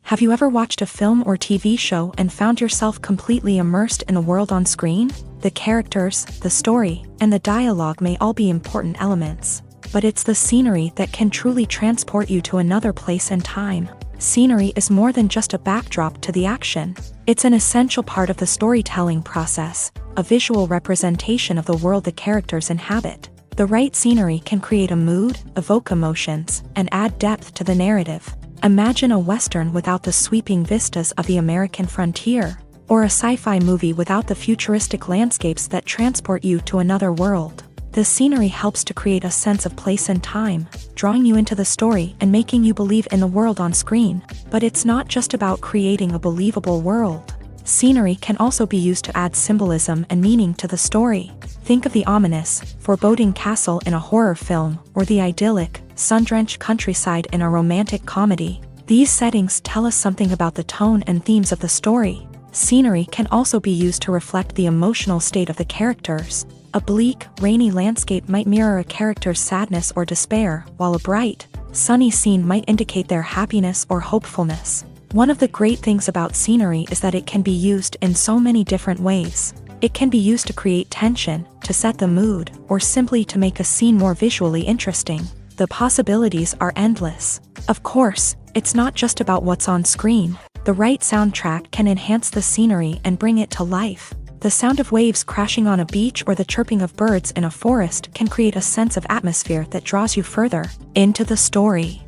Have you ever watched a film or TV show and found yourself completely immersed in the world on screen? The characters, the story, and the dialogue may all be important elements, but it's the scenery that can truly transport you to another place and time. Scenery is more than just a backdrop to the action. It's an essential part of the storytelling process, a visual representation of the world the characters inhabit. The right scenery can create a mood, evoke emotions, and add depth to the narrative. Imagine a Western without the sweeping vistas of the American frontier. or a sci-fi movie without the futuristic landscapes that transport you to another world. The scenery helps to create a sense of place and time, drawing you into the story and making you believe in the world on screen. But it's not just about creating a believable world. Scenery can also be used to add symbolism and meaning to the story. Think of the ominous, foreboding castle in a horror film, or the idyllic, sun-drenched countryside in a romantic comedy. These settings tell us something about the tone and themes of the story. Scenery can also be used to reflect the emotional state of the characters. A bleak, rainy landscape might mirror a character's sadness or despair, while a bright, sunny scene might indicate their happiness or hopefulness. One of the great things about scenery is that it can be used in so many different ways. It can be used to create tension, to set the mood, or simply to make a scene more visually interesting. The possibilities are endless. Of course, it's not just about what's on screen. The right soundtrack can enhance the scenery and bring it to life. The sound of waves crashing on a beach or the chirping of birds in a forest can create a sense of atmosphere that draws you further into the story.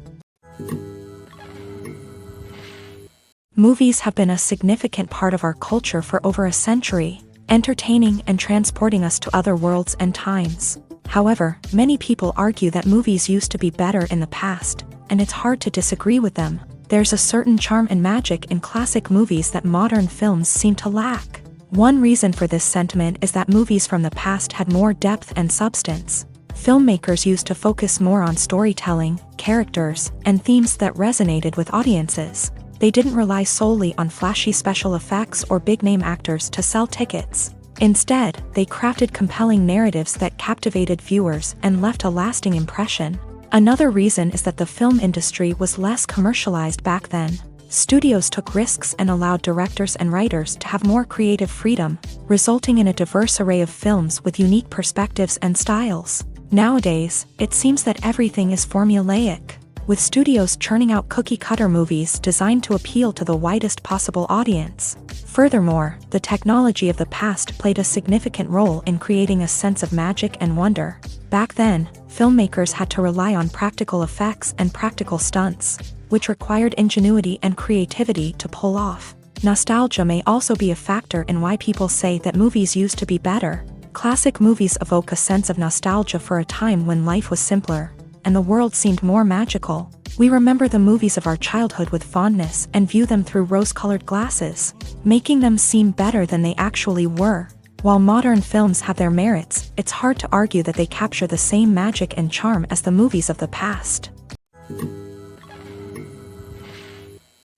Movies have been a significant part of our culture for over a century, entertaining and transporting us to other worlds and times. However, many people argue that movies used to be better in the past, and it's hard to disagree with them. There's a certain charm and magic in classic movies that modern films seem to lack. One reason for this sentiment is that movies from the past had more depth and substance. Filmmakers used to focus more on storytelling, characters, and themes that resonated with audiences. They didn't rely solely on flashy special effects or big-name actors to sell tickets. Instead, they crafted compelling narratives that captivated viewers and left a lasting impression. Another reason is that the film industry was less commercialized back then. Studios took risks and allowed directors and writers to have more creative freedom, resulting in a diverse array of films with unique perspectives and styles. Nowadays, it seems that everything is formulaic, with studios churning out cookie-cutter movies designed to appeal to the widest possible audience. Furthermore, the technology of the past played a significant role in creating a sense of magic and wonder. Back then, filmmakers had to rely on practical effects and practical stunts, which required ingenuity and creativity to pull off. Nostalgia may also be a factor in why people say that movies used to be better. Classic movies evoke a sense of nostalgia for a time when life was simpler, and the world seemed more magical. We remember the movies of our childhood with fondness and view them through rose-colored glasses, making them seem better than they actually were. While modern films have their merits, it's hard to argue that they capture the same magic and charm as the movies of the past.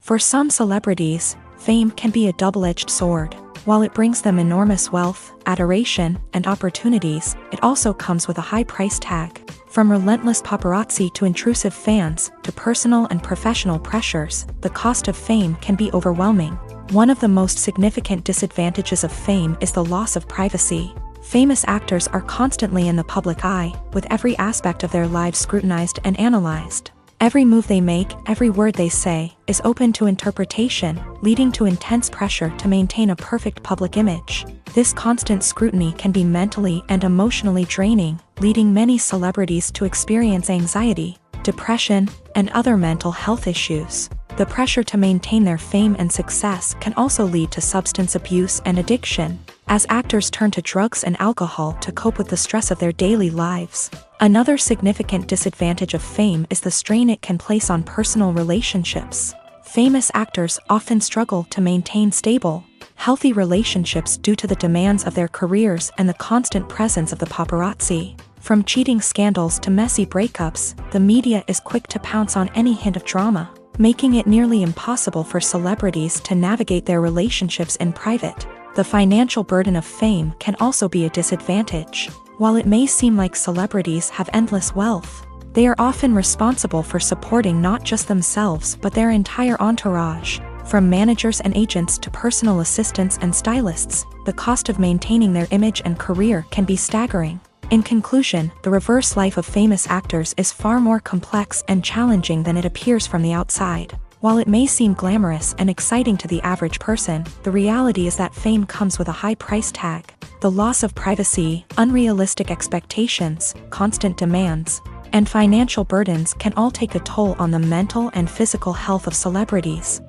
For some celebrities, fame can be a double-edged sword. While it brings them enormous wealth, adoration, and opportunities, it also comes with a high price tag. From relentless paparazzi to intrusive fans, to personal and professional pressures, the cost of fame can be overwhelming. One of the most significant disadvantages of fame is the loss of privacy. Famous actors are constantly in the public eye, with every aspect of their lives scrutinized and analyzed. Every move they make, every word they say, is open to interpretation, leading to intense pressure to maintain a perfect public image. This constant scrutiny can be mentally and emotionally draining, leading many celebrities to experience anxiety, depression, and other mental health issues. The pressure to maintain their fame and success can also lead to substance abuse and addiction, as actors turn to drugs and alcohol to cope with the stress of their daily lives. Another significant disadvantage of fame is the strain it can place on personal relationships. Famous actors often struggle to maintain stable, healthy relationships due to the demands of their careers and the constant presence of the paparazzi. From cheating scandals to messy breakups, the media is quick to pounce on any hint of drama, making it nearly impossible for celebrities to navigate their relationships in private. The financial burden of fame can also be a disadvantage. While it may seem like celebrities have endless wealth, they are often responsible for supporting not just themselves but their entire entourage. From managers and agents to personal assistants and stylists, the cost of maintaining their image and career can be staggering. In conclusion, the reverse life of famous actors is far more complex and challenging than it appears from the outside. While it may seem glamorous and exciting to the average person, the reality is that fame comes with a high price tag. The loss of privacy, unrealistic expectations, constant demands, and financial burdens can all take a toll on the mental and physical health of celebrities.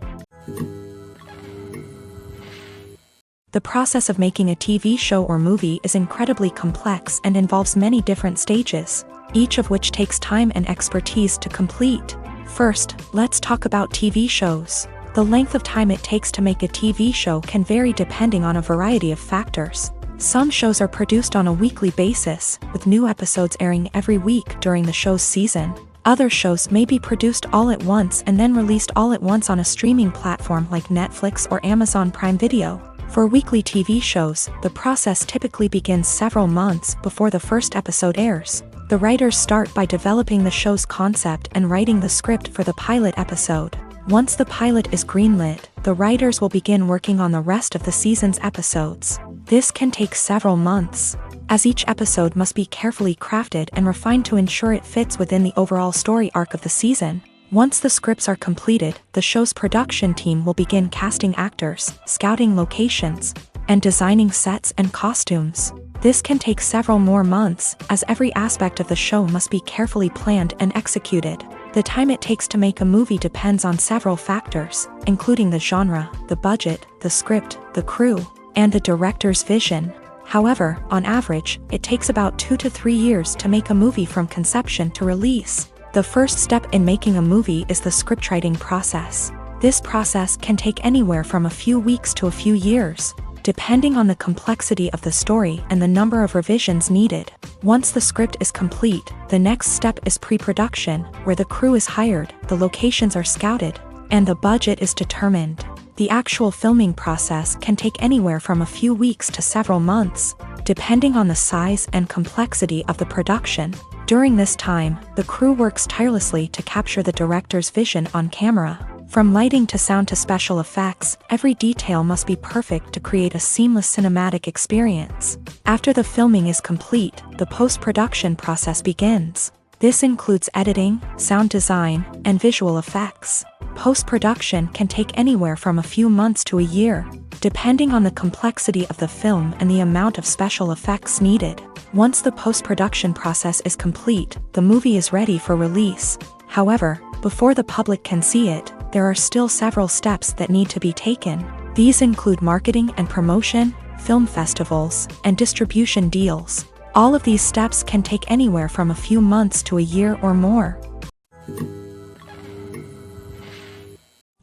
The process of making a TV show or movie is incredibly complex and involves many different stages, each of which takes time and expertise to complete. First, let's talk about TV shows. The length of time it takes to make a TV show can vary depending on a variety of factors. Some shows are produced on a weekly basis, with new episodes airing every week during the show's season. Other shows may be produced all at once and then released all at once on a streaming platform like Netflix or Amazon Prime Video. For weekly TV shows, the process typically begins several months before the first episode airs. The writers start by developing the show's concept and writing the script for the pilot episode. Once the pilot is greenlit, the writers will begin working on the rest of the season's episodes. This can take several months, as each episode must be carefully crafted and refined to ensure it fits within the overall story arc of the season. Once the scripts are completed, the show's production team will begin casting actors, scouting locations, and designing sets and costumes. This can take several more months, as every aspect of the show must be carefully planned and executed. The time it takes to make a movie depends on several factors, including the genre, the budget, the script, the crew, and the director's vision. However, on average, it takes about 2 to 3 years to make a movie from conception to release. The first step in making a movie is the scriptwriting process. This process can take anywhere from a few weeks to a few years, depending on the complexity of the story and the number of revisions needed. Once the script is complete, the next step is pre-production, where the crew is hired, the locations are scouted, and the budget is determined. The actual filming process can take anywhere from a few weeks to several months, depending on the size and complexity of the production. During this time, the crew works tirelessly to capture the director's vision on camera. From lighting to sound to special effects, every detail must be perfect to create a seamless cinematic experience. After the filming is complete, the post-production process begins. This includes editing, sound design, and visual effects. Post-production can take anywhere from a few months to a year, depending on the complexity of the film and the amount of special effects needed. Once the post-production process is complete, the movie is ready for release. However, before the public can see it, there are still several steps that need to be taken. These include marketing and promotion, film festivals, and distribution deals. All of these steps can take anywhere from a few months to a year or more.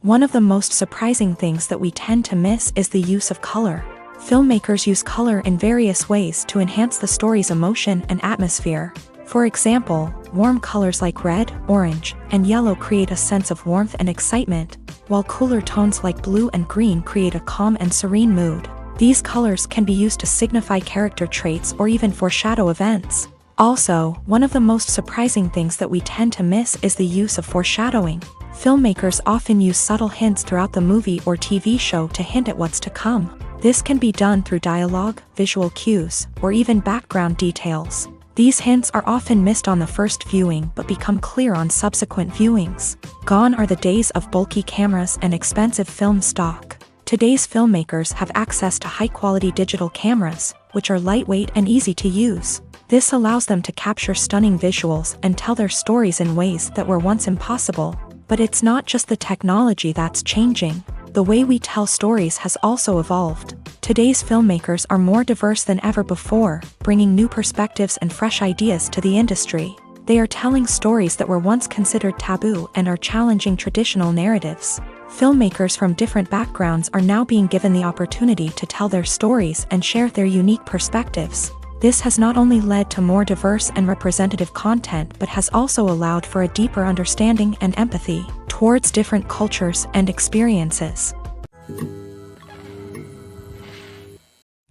One of the most surprising things that we tend to miss is the use of color. Filmmakers use color in various ways to enhance the story's emotion and atmosphere. For example, warm colors like red, orange, and yellow create a sense of warmth and excitement, while cooler tones like blue and green create a calm and serene mood. These colors can be used to signify character traits or even foreshadow events. Also, one of the most surprising things that we tend to miss is the use of foreshadowing. Filmmakers often use subtle hints throughout the movie or TV show to hint at what's to come. This can be done through dialogue, visual cues, or even background details. These hints are often missed on the first viewing but become clear on subsequent viewings. Gone are the days of bulky cameras and expensive film stock. Today's filmmakers have access to high-quality digital cameras, which are lightweight and easy to use. This allows them to capture stunning visuals and tell their stories in ways that were once impossible. But it's not just the technology that's changing. The way we tell stories has also evolved. Today's filmmakers are more diverse than ever before, bringing new perspectives and fresh ideas to the industry. They are telling stories that were once considered taboo and are challenging traditional narratives. Filmmakers from different backgrounds are now being given the opportunity to tell their stories and share their unique perspectives. This has not only led to more diverse and representative content but has also allowed for a deeper understanding and empathy towards different cultures and experiences.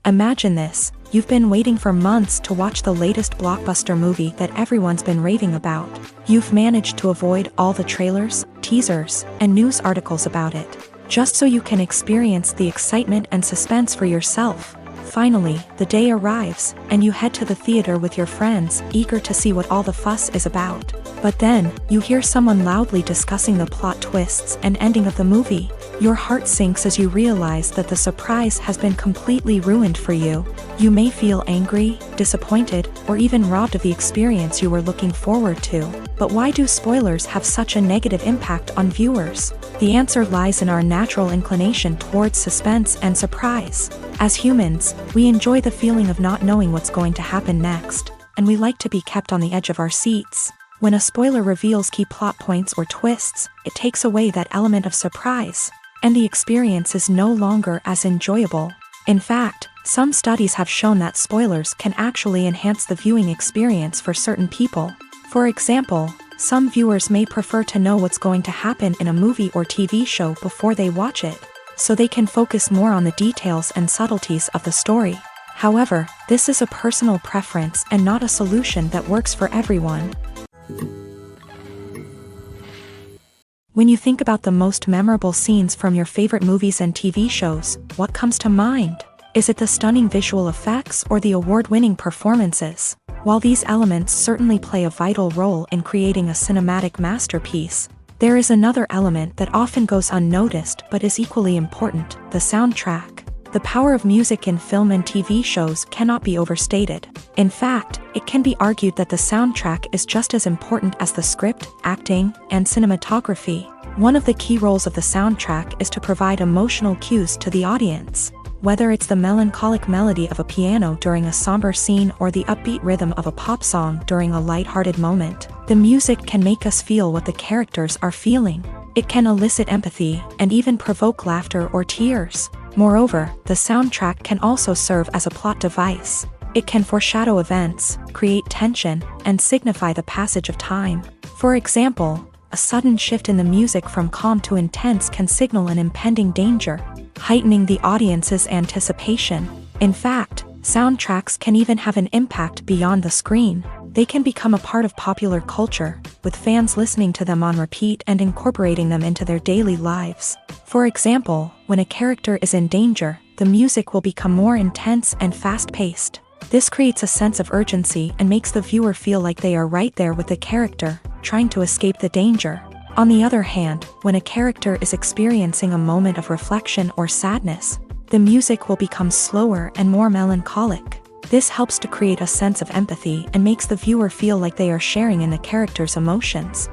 Imagine this: you've been waiting for months to watch the latest blockbuster movie that everyone's been raving about. You've managed to avoid all the trailers, teasers, and news articles about it, just so you can experience the excitement and suspense for yourself. Finally, the day arrives, and you head to the theater with your friends, eager to see what all the fuss is about. But then, you hear someone loudly discussing the plot twists and ending of the movie. Your heart sinks as you realize that the surprise has been completely ruined for you. You may feel angry, disappointed, or even robbed of the experience you were looking forward to. But why do spoilers have such a negative impact on viewers? The answer lies in our natural inclination towards suspense and surprise. As humans, we enjoy the feeling of not knowing what's going to happen next, and we like to be kept on the edge of our seats. When a spoiler reveals key plot points or twists, it takes away that element of surprise, and the experience is no longer as enjoyable. In fact, some studies have shown that spoilers can actually enhance the viewing experience for certain people. For example, some viewers may prefer to know what's going to happen in a movie or TV show before they watch it, so they can focus more on the details and subtleties of the story. However, this is a personal preference and not a solution that works for everyone. When you think about the most memorable scenes from your favorite movies and TV shows, what comes to mind? Is it the stunning visual effects or the award-winning performances? While these elements certainly play a vital role in creating a cinematic masterpiece, there is another element that often goes unnoticed but is equally important: the soundtrack. The power of music in film and TV shows cannot be overstated. In fact, it can be argued that the soundtrack is just as important as the script, acting, and cinematography. One of the key roles of the soundtrack is to provide emotional cues to the audience. Whether it's the melancholic melody of a piano during a somber scene or the upbeat rhythm of a pop song during a lighthearted moment, the music can make us feel what the characters are feeling. It can elicit empathy and even provoke laughter or tears. Moreover, the soundtrack can also serve as a plot device. It can foreshadow events, create tension, and signify the passage of time. For example, a sudden shift in the music from calm to intense can signal an impending danger, heightening the audience's anticipation. In fact, soundtracks can even have an impact beyond the screen. They can become a part of popular culture, with fans listening to them on repeat and incorporating them into their daily lives. For example, when a character is in danger, the music will become more intense and fast-paced. This creates a sense of urgency and makes the viewer feel like they are right there with the character, trying to escape the danger. On the other hand, when a character is experiencing a moment of reflection or sadness, the music will become slower and more melancholic. This helps to create a sense of empathy and makes the viewer feel like they are sharing in the character's emotions.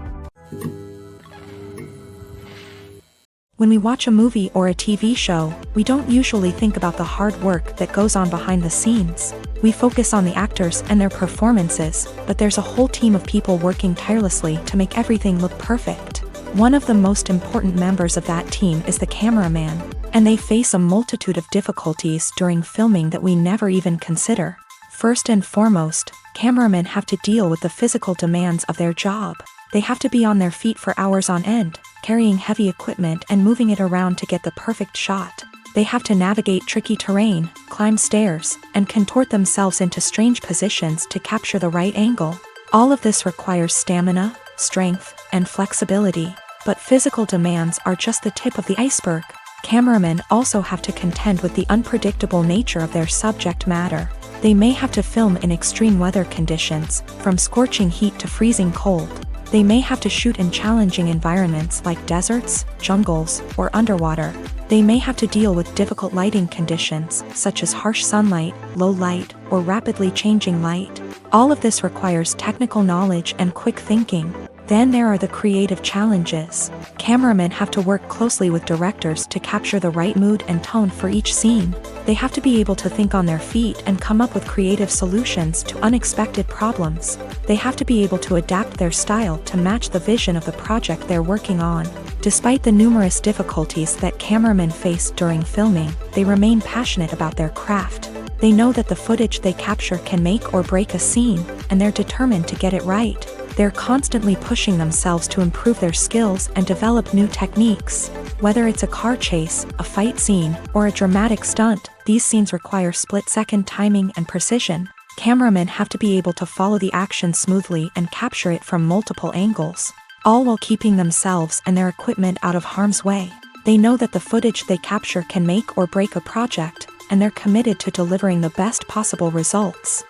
When we watch a movie or a TV show, we don't usually think about the hard work that goes on behind the scenes. We focus on the actors and their performances, but there's a whole team of people working tirelessly to make everything look perfect. One of the most important members of that team is the cameraman, and they face a multitude of difficulties during filming that we never even consider. First and foremost, cameramen have to deal with the physical demands of their job. They have to be on their feet for hours on end, carrying heavy equipment and moving it around to get the perfect shot. They have to navigate tricky terrain, climb stairs, and contort themselves into strange positions to capture the right angle. All of this requires stamina, strength, and flexibility. But physical demands are just the tip of the iceberg. Cameramen also have to contend with the unpredictable nature of their subject matter. They may have to film in extreme weather conditions, from scorching heat to freezing cold. They may have to shoot in challenging environments like deserts, jungles, or underwater. They may have to deal with difficult lighting conditions, such as harsh sunlight, low light, or rapidly changing light. All of this requires technical knowledge and quick thinking. Then there are the creative challenges. Cameramen have to work closely with directors to capture the right mood and tone for each scene. They have to be able to think on their feet and come up with creative solutions to unexpected problems. They have to be able to adapt their style to match the vision of the project they're working on. Despite the numerous difficulties that cameramen face during filming, they remain passionate about their craft. They know that the footage they capture can make or break a scene, and they're determined to get it right. They're constantly pushing themselves to improve their skills and develop new techniques. Whether it's a car chase, a fight scene, or a dramatic stunt, these scenes require split-second timing and precision. Cameramen have to be able to follow the action smoothly and capture it from multiple angles, all while keeping themselves and their equipment out of harm's way. They know that the footage they capture can make or break a project, and they're committed to delivering the best possible results.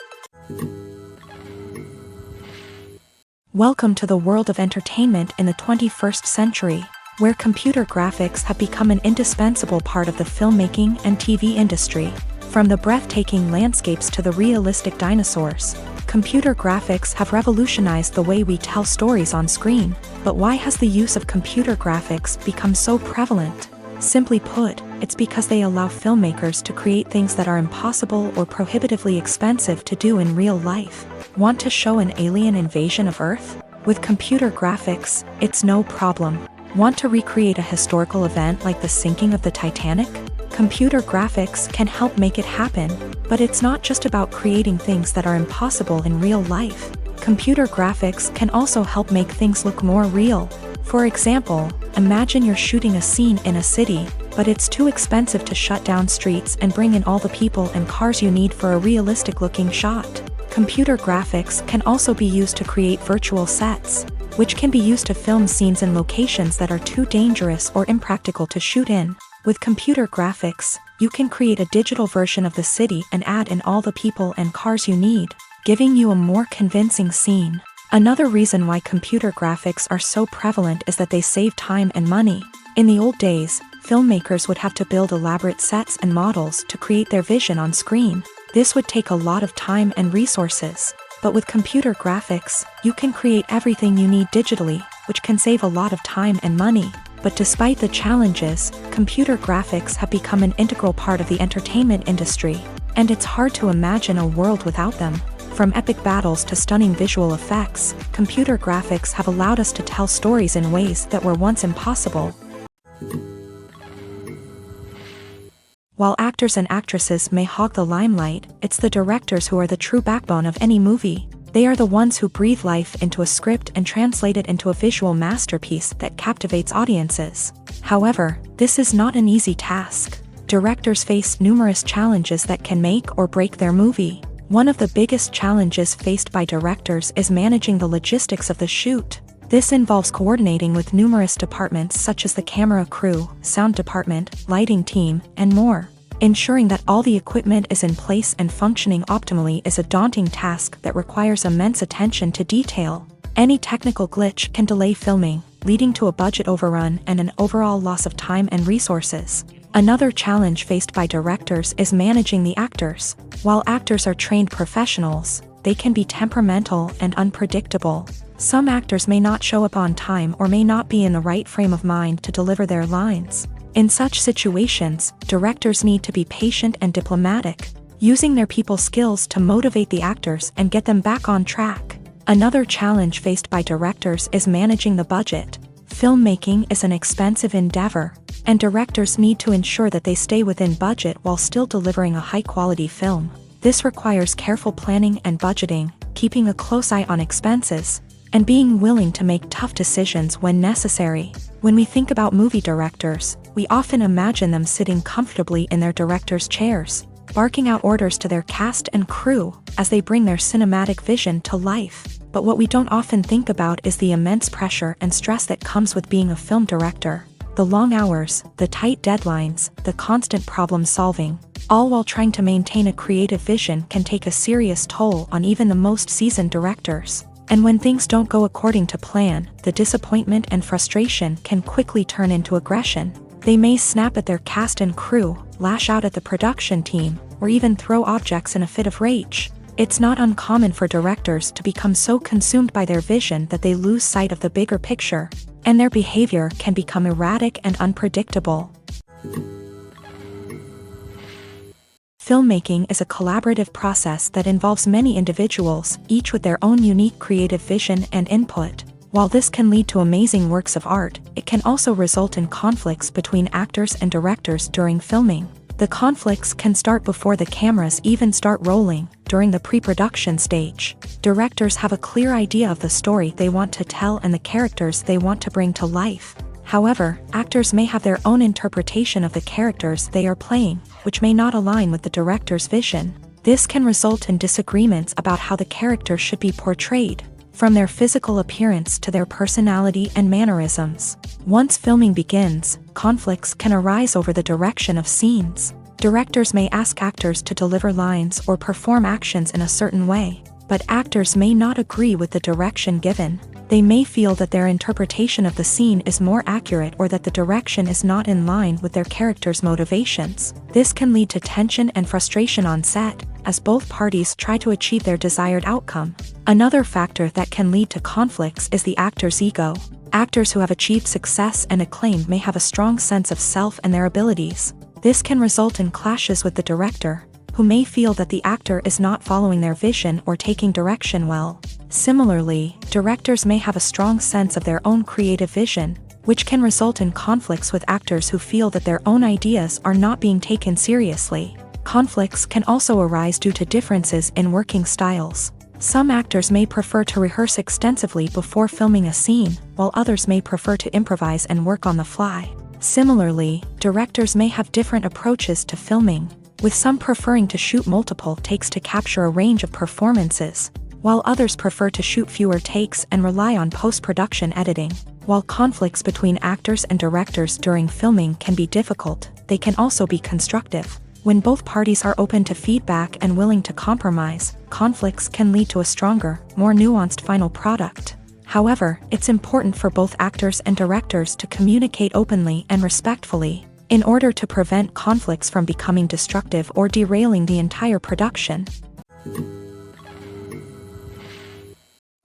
Welcome to the world of entertainment in the 21st century, where computer graphics have become an indispensable part of the filmmaking and TV industry. From the breathtaking landscapes to the realistic dinosaurs, Computer graphics have revolutionized the way we tell stories on screen, but why has the use of computer graphics become so prevalent? Simply put, it's because they allow filmmakers to create things that are impossible or prohibitively expensive to do in real life. Want to show an alien invasion of Earth? With computer graphics, it's no problem. Want to recreate a historical event like the sinking of the Titanic? Computer graphics can help make it happen, but it's not just about creating things that are impossible in real life. Computer graphics can also help make things look more real. For example, imagine you're shooting a scene in a city, but it's too expensive to shut down streets and bring in all the people and cars you need for a realistic-looking shot. Computer graphics can also be used to create virtual sets, which can be used to film scenes in locations that are too dangerous or impractical to shoot in. With computer graphics, you can create a digital version of the city and add in all the people and cars you need, giving you a more convincing scene. Another reason why computer graphics are so prevalent is that they save time and money. In the old days, filmmakers would have to build elaborate sets and models to create their vision on screen. This would take a lot of time and resources. But with computer graphics, you can create everything you need digitally, which can save a lot of time and money. But despite the challenges, computer graphics have become an integral part of the entertainment industry, and it's hard to imagine a world without them. From epic battles to stunning visual effects, computer graphics have allowed us to tell stories in ways that were once impossible. While actors and actresses may hog the limelight, it's the directors who are the true backbone of any movie. They are the ones who breathe life into a script and translate it into a visual masterpiece that captivates audiences. However, this is not an easy task. Directors face numerous challenges that can make or break their movie. One of the biggest challenges faced by directors is managing the logistics of the shoot. This involves coordinating with numerous departments such as the camera crew, sound department, lighting team, and more. Ensuring that all the equipment is in place and functioning optimally is a daunting task that requires immense attention to detail. Any technical glitch can delay filming, leading to a budget overrun and an overall loss of time and resources. Another challenge faced by directors is managing the actors. While actors are trained professionals, they can be temperamental and unpredictable. Some actors may not show up on time or may not be in the right frame of mind to deliver their lines. In such situations, directors need to be patient and diplomatic, using their people skills to motivate the actors and get them back on track. Another challenge faced by directors is managing the budget. Filmmaking is an expensive endeavor, and directors need to ensure that they stay within budget while still delivering a high-quality film. This requires careful planning and budgeting, keeping a close eye on expenses, and being willing to make tough decisions when necessary. When we think about movie directors, we often imagine them sitting comfortably in their director's chairs, barking out orders to their cast and crew as they bring their cinematic vision to life. But what we don't often think about is the immense pressure and stress that comes with being a film director. The long hours, the tight deadlines, the constant problem solving, all while trying to maintain a creative vision can take a serious toll on even the most seasoned directors. And when things don't go according to plan, the disappointment and frustration can quickly turn into aggression. They may snap at their cast and crew, lash out at the production team, or even throw objects in a fit of rage. It's not uncommon for directors to become so consumed by their vision that they lose sight of the bigger picture, and their behavior can become erratic and unpredictable. Filmmaking is a collaborative process that involves many individuals, each with their own unique creative vision and input. While this can lead to amazing works of art, it can also result in conflicts between actors and directors during filming. The conflicts can start before the cameras even start rolling, during the pre-production stage. Directors have a clear idea of the story they want to tell and the characters they want to bring to life. However, actors may have their own interpretation of the characters they are playing, which may not align with the director's vision. This can result in disagreements about how the character should be portrayed, from their physical appearance to their personality and mannerisms. Once filming begins, conflicts can arise over the direction of scenes. Directors may ask actors to deliver lines or perform actions in a certain way, but actors may not agree with the direction given. They may feel that their interpretation of the scene is more accurate or that the direction is not in line with their character's motivations. This can lead to tension and frustration on set, as both parties try to achieve their desired outcome. Another factor that can lead to conflicts is the actor's ego. Actors who have achieved success and acclaim may have a strong sense of self and their abilities. This can result in clashes with the director, who may feel that the actor is not following their vision or taking direction well. Similarly, directors may have a strong sense of their own creative vision, which can result in conflicts with actors who feel that their own ideas are not being taken seriously. Conflicts can also arise due to differences in working styles. Some actors may prefer to rehearse extensively before filming a scene, while others may prefer to improvise and work on the fly. Similarly, directors may have different approaches to filming, with some preferring to shoot multiple takes to capture a range of performances, while others prefer to shoot fewer takes and rely on post-production editing. While conflicts between actors and directors during filming can be difficult, they can also be constructive. When both parties are open to feedback and willing to compromise, conflicts can lead to a stronger, more nuanced final product. However, it's important for both actors and directors to communicate openly and respectfully, in order to prevent conflicts from becoming destructive or derailing the entire production.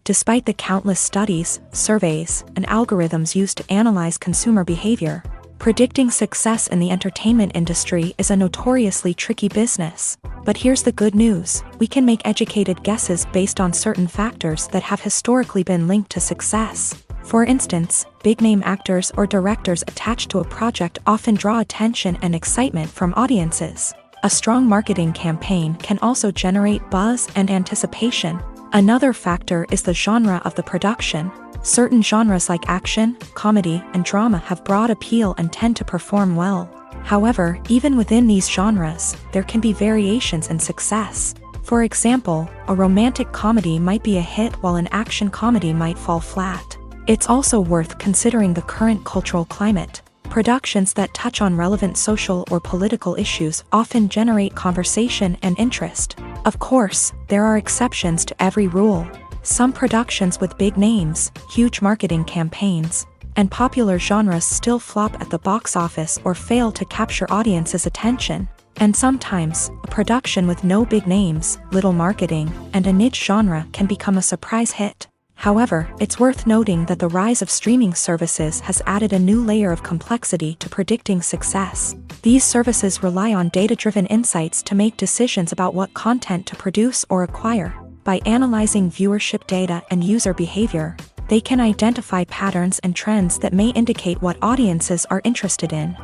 Despite the countless studies, surveys, and algorithms used to analyze consumer behavior, predicting success in the entertainment industry is a notoriously tricky business. But here's the good news: we can make educated guesses based on certain factors that have historically been linked to success. For instance, big-name actors or directors attached to a project often draw attention and excitement from audiences. A strong marketing campaign can also generate buzz and anticipation. Another factor is the genre of the production. Certain genres like action, comedy, and drama have broad appeal and tend to perform well. However, even within these genres, there can be variations in success. For example, a romantic comedy might be a hit while an action comedy might fall flat. It's also worth considering the current cultural climate. Productions that touch on relevant social or political issues often generate conversation and interest. Of course, there are exceptions to every rule. Some productions with big names, huge marketing campaigns, and popular genres still flop at the box office or fail to capture audiences' attention. And sometimes, a production with no big names, little marketing, and a niche genre can become a surprise hit. However, it's worth noting that the rise of streaming services has added a new layer of complexity to predicting success. These services rely on data-driven insights to make decisions about what content to produce or acquire. By analyzing viewership data and user behavior, they can identify patterns and trends that may indicate what audiences are interested in.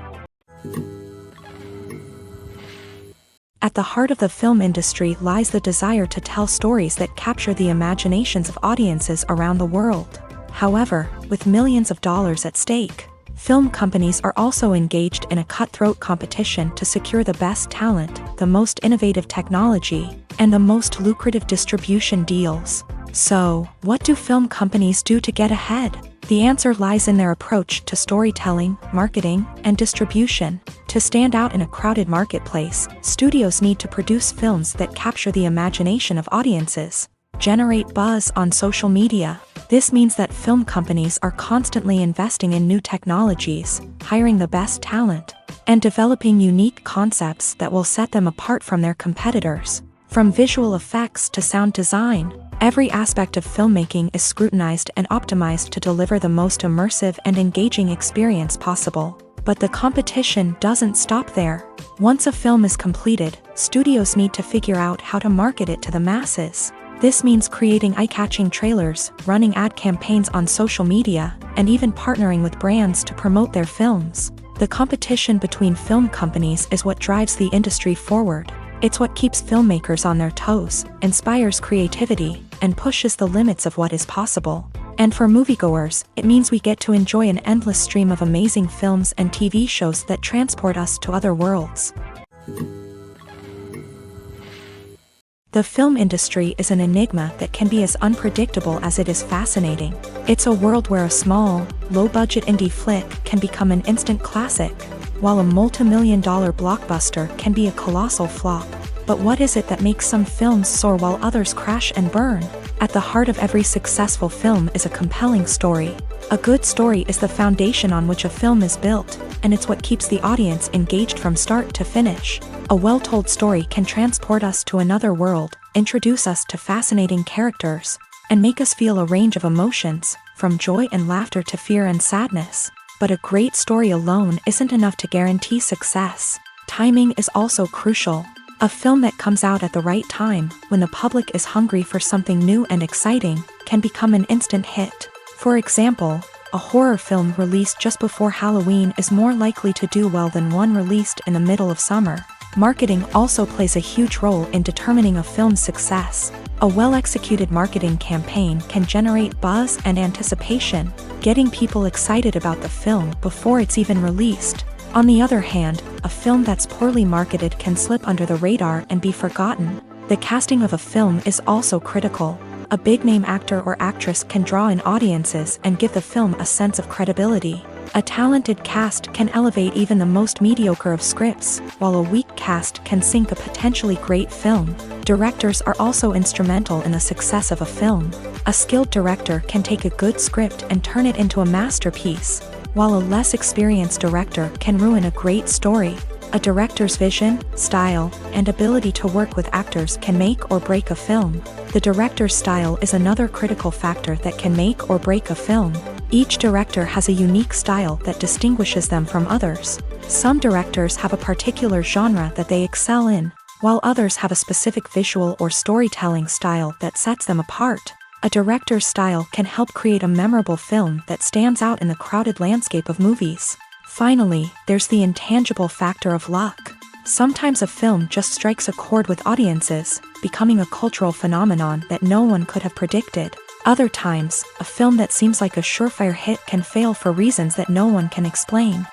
At the heart of the film industry lies the desire to tell stories that capture the imaginations of audiences around the world. However, with millions of dollars at stake, film companies are also engaged in a cutthroat competition to secure the best talent, the most innovative technology, and the most lucrative distribution deals. So, what do film companies do to get ahead? The answer lies in their approach to storytelling, marketing, and distribution. To stand out in a crowded marketplace, studios need to produce films that capture the imagination of audiences, generate buzz on social media. This means that film companies are constantly investing in new technologies, hiring the best talent, and developing unique concepts that will set them apart from their competitors. From visual effects to sound design, every aspect of filmmaking is scrutinized and optimized to deliver the most immersive and engaging experience possible. But the competition doesn't stop there. Once a film is completed, studios need to figure out how to market it to the masses. This means creating eye-catching trailers, running ad campaigns on social media, and even partnering with brands to promote their films. The competition between film companies is what drives the industry forward. It's what keeps filmmakers on their toes, inspires creativity, and pushes the limits of what is possible. And for moviegoers, it means we get to enjoy an endless stream of amazing films and TV shows that transport us to other worlds. The film industry is an enigma that can be as unpredictable as it is fascinating. It's a world where a small, low-budget indie flick can become an instant classic, while a multi-million-dollar blockbuster can be a colossal flop. But what is it that makes some films soar while others crash and burn? At the heart of every successful film is a compelling story. A good story is the foundation on which a film is built, and it's what keeps the audience engaged from start to finish. A well-told story can transport us to another world, introduce us to fascinating characters, and make us feel a range of emotions, from joy and laughter to fear and sadness. But a great story alone isn't enough to guarantee success. Timing is also crucial. A film that comes out at the right time, when the public is hungry for something new and exciting, can become an instant hit. For example, a horror film released just before Halloween is more likely to do well than one released in the middle of summer. Marketing also plays a huge role in determining a film's success. A well-executed marketing campaign can generate buzz and anticipation, getting people excited about the film before it's even released. On the other hand, a film that's poorly marketed can slip under the radar and be forgotten. The casting of a film is also critical. A big-name actor or actress can draw in audiences and give the film a sense of credibility. A talented cast can elevate even the most mediocre of scripts, while a weak cast can sink a potentially great film. Directors are also instrumental in the success of a film. A skilled director can take a good script and turn it into a masterpiece, while a less experienced director can ruin a great story. A director's vision, style, and ability to work with actors can make or break a film. The director's style is another critical factor that can make or break a film. Each director has a unique style that distinguishes them from others. Some directors have a particular genre that they excel in, while others have a specific visual or storytelling style that sets them apart. A director's style can help create a memorable film that stands out in the crowded landscape of movies. Finally, there's the intangible factor of luck. Sometimes a film just strikes a chord with audiences, becoming a cultural phenomenon that no one could have predicted. Other times, a film that seems like a surefire hit can fail for reasons that no one can explain.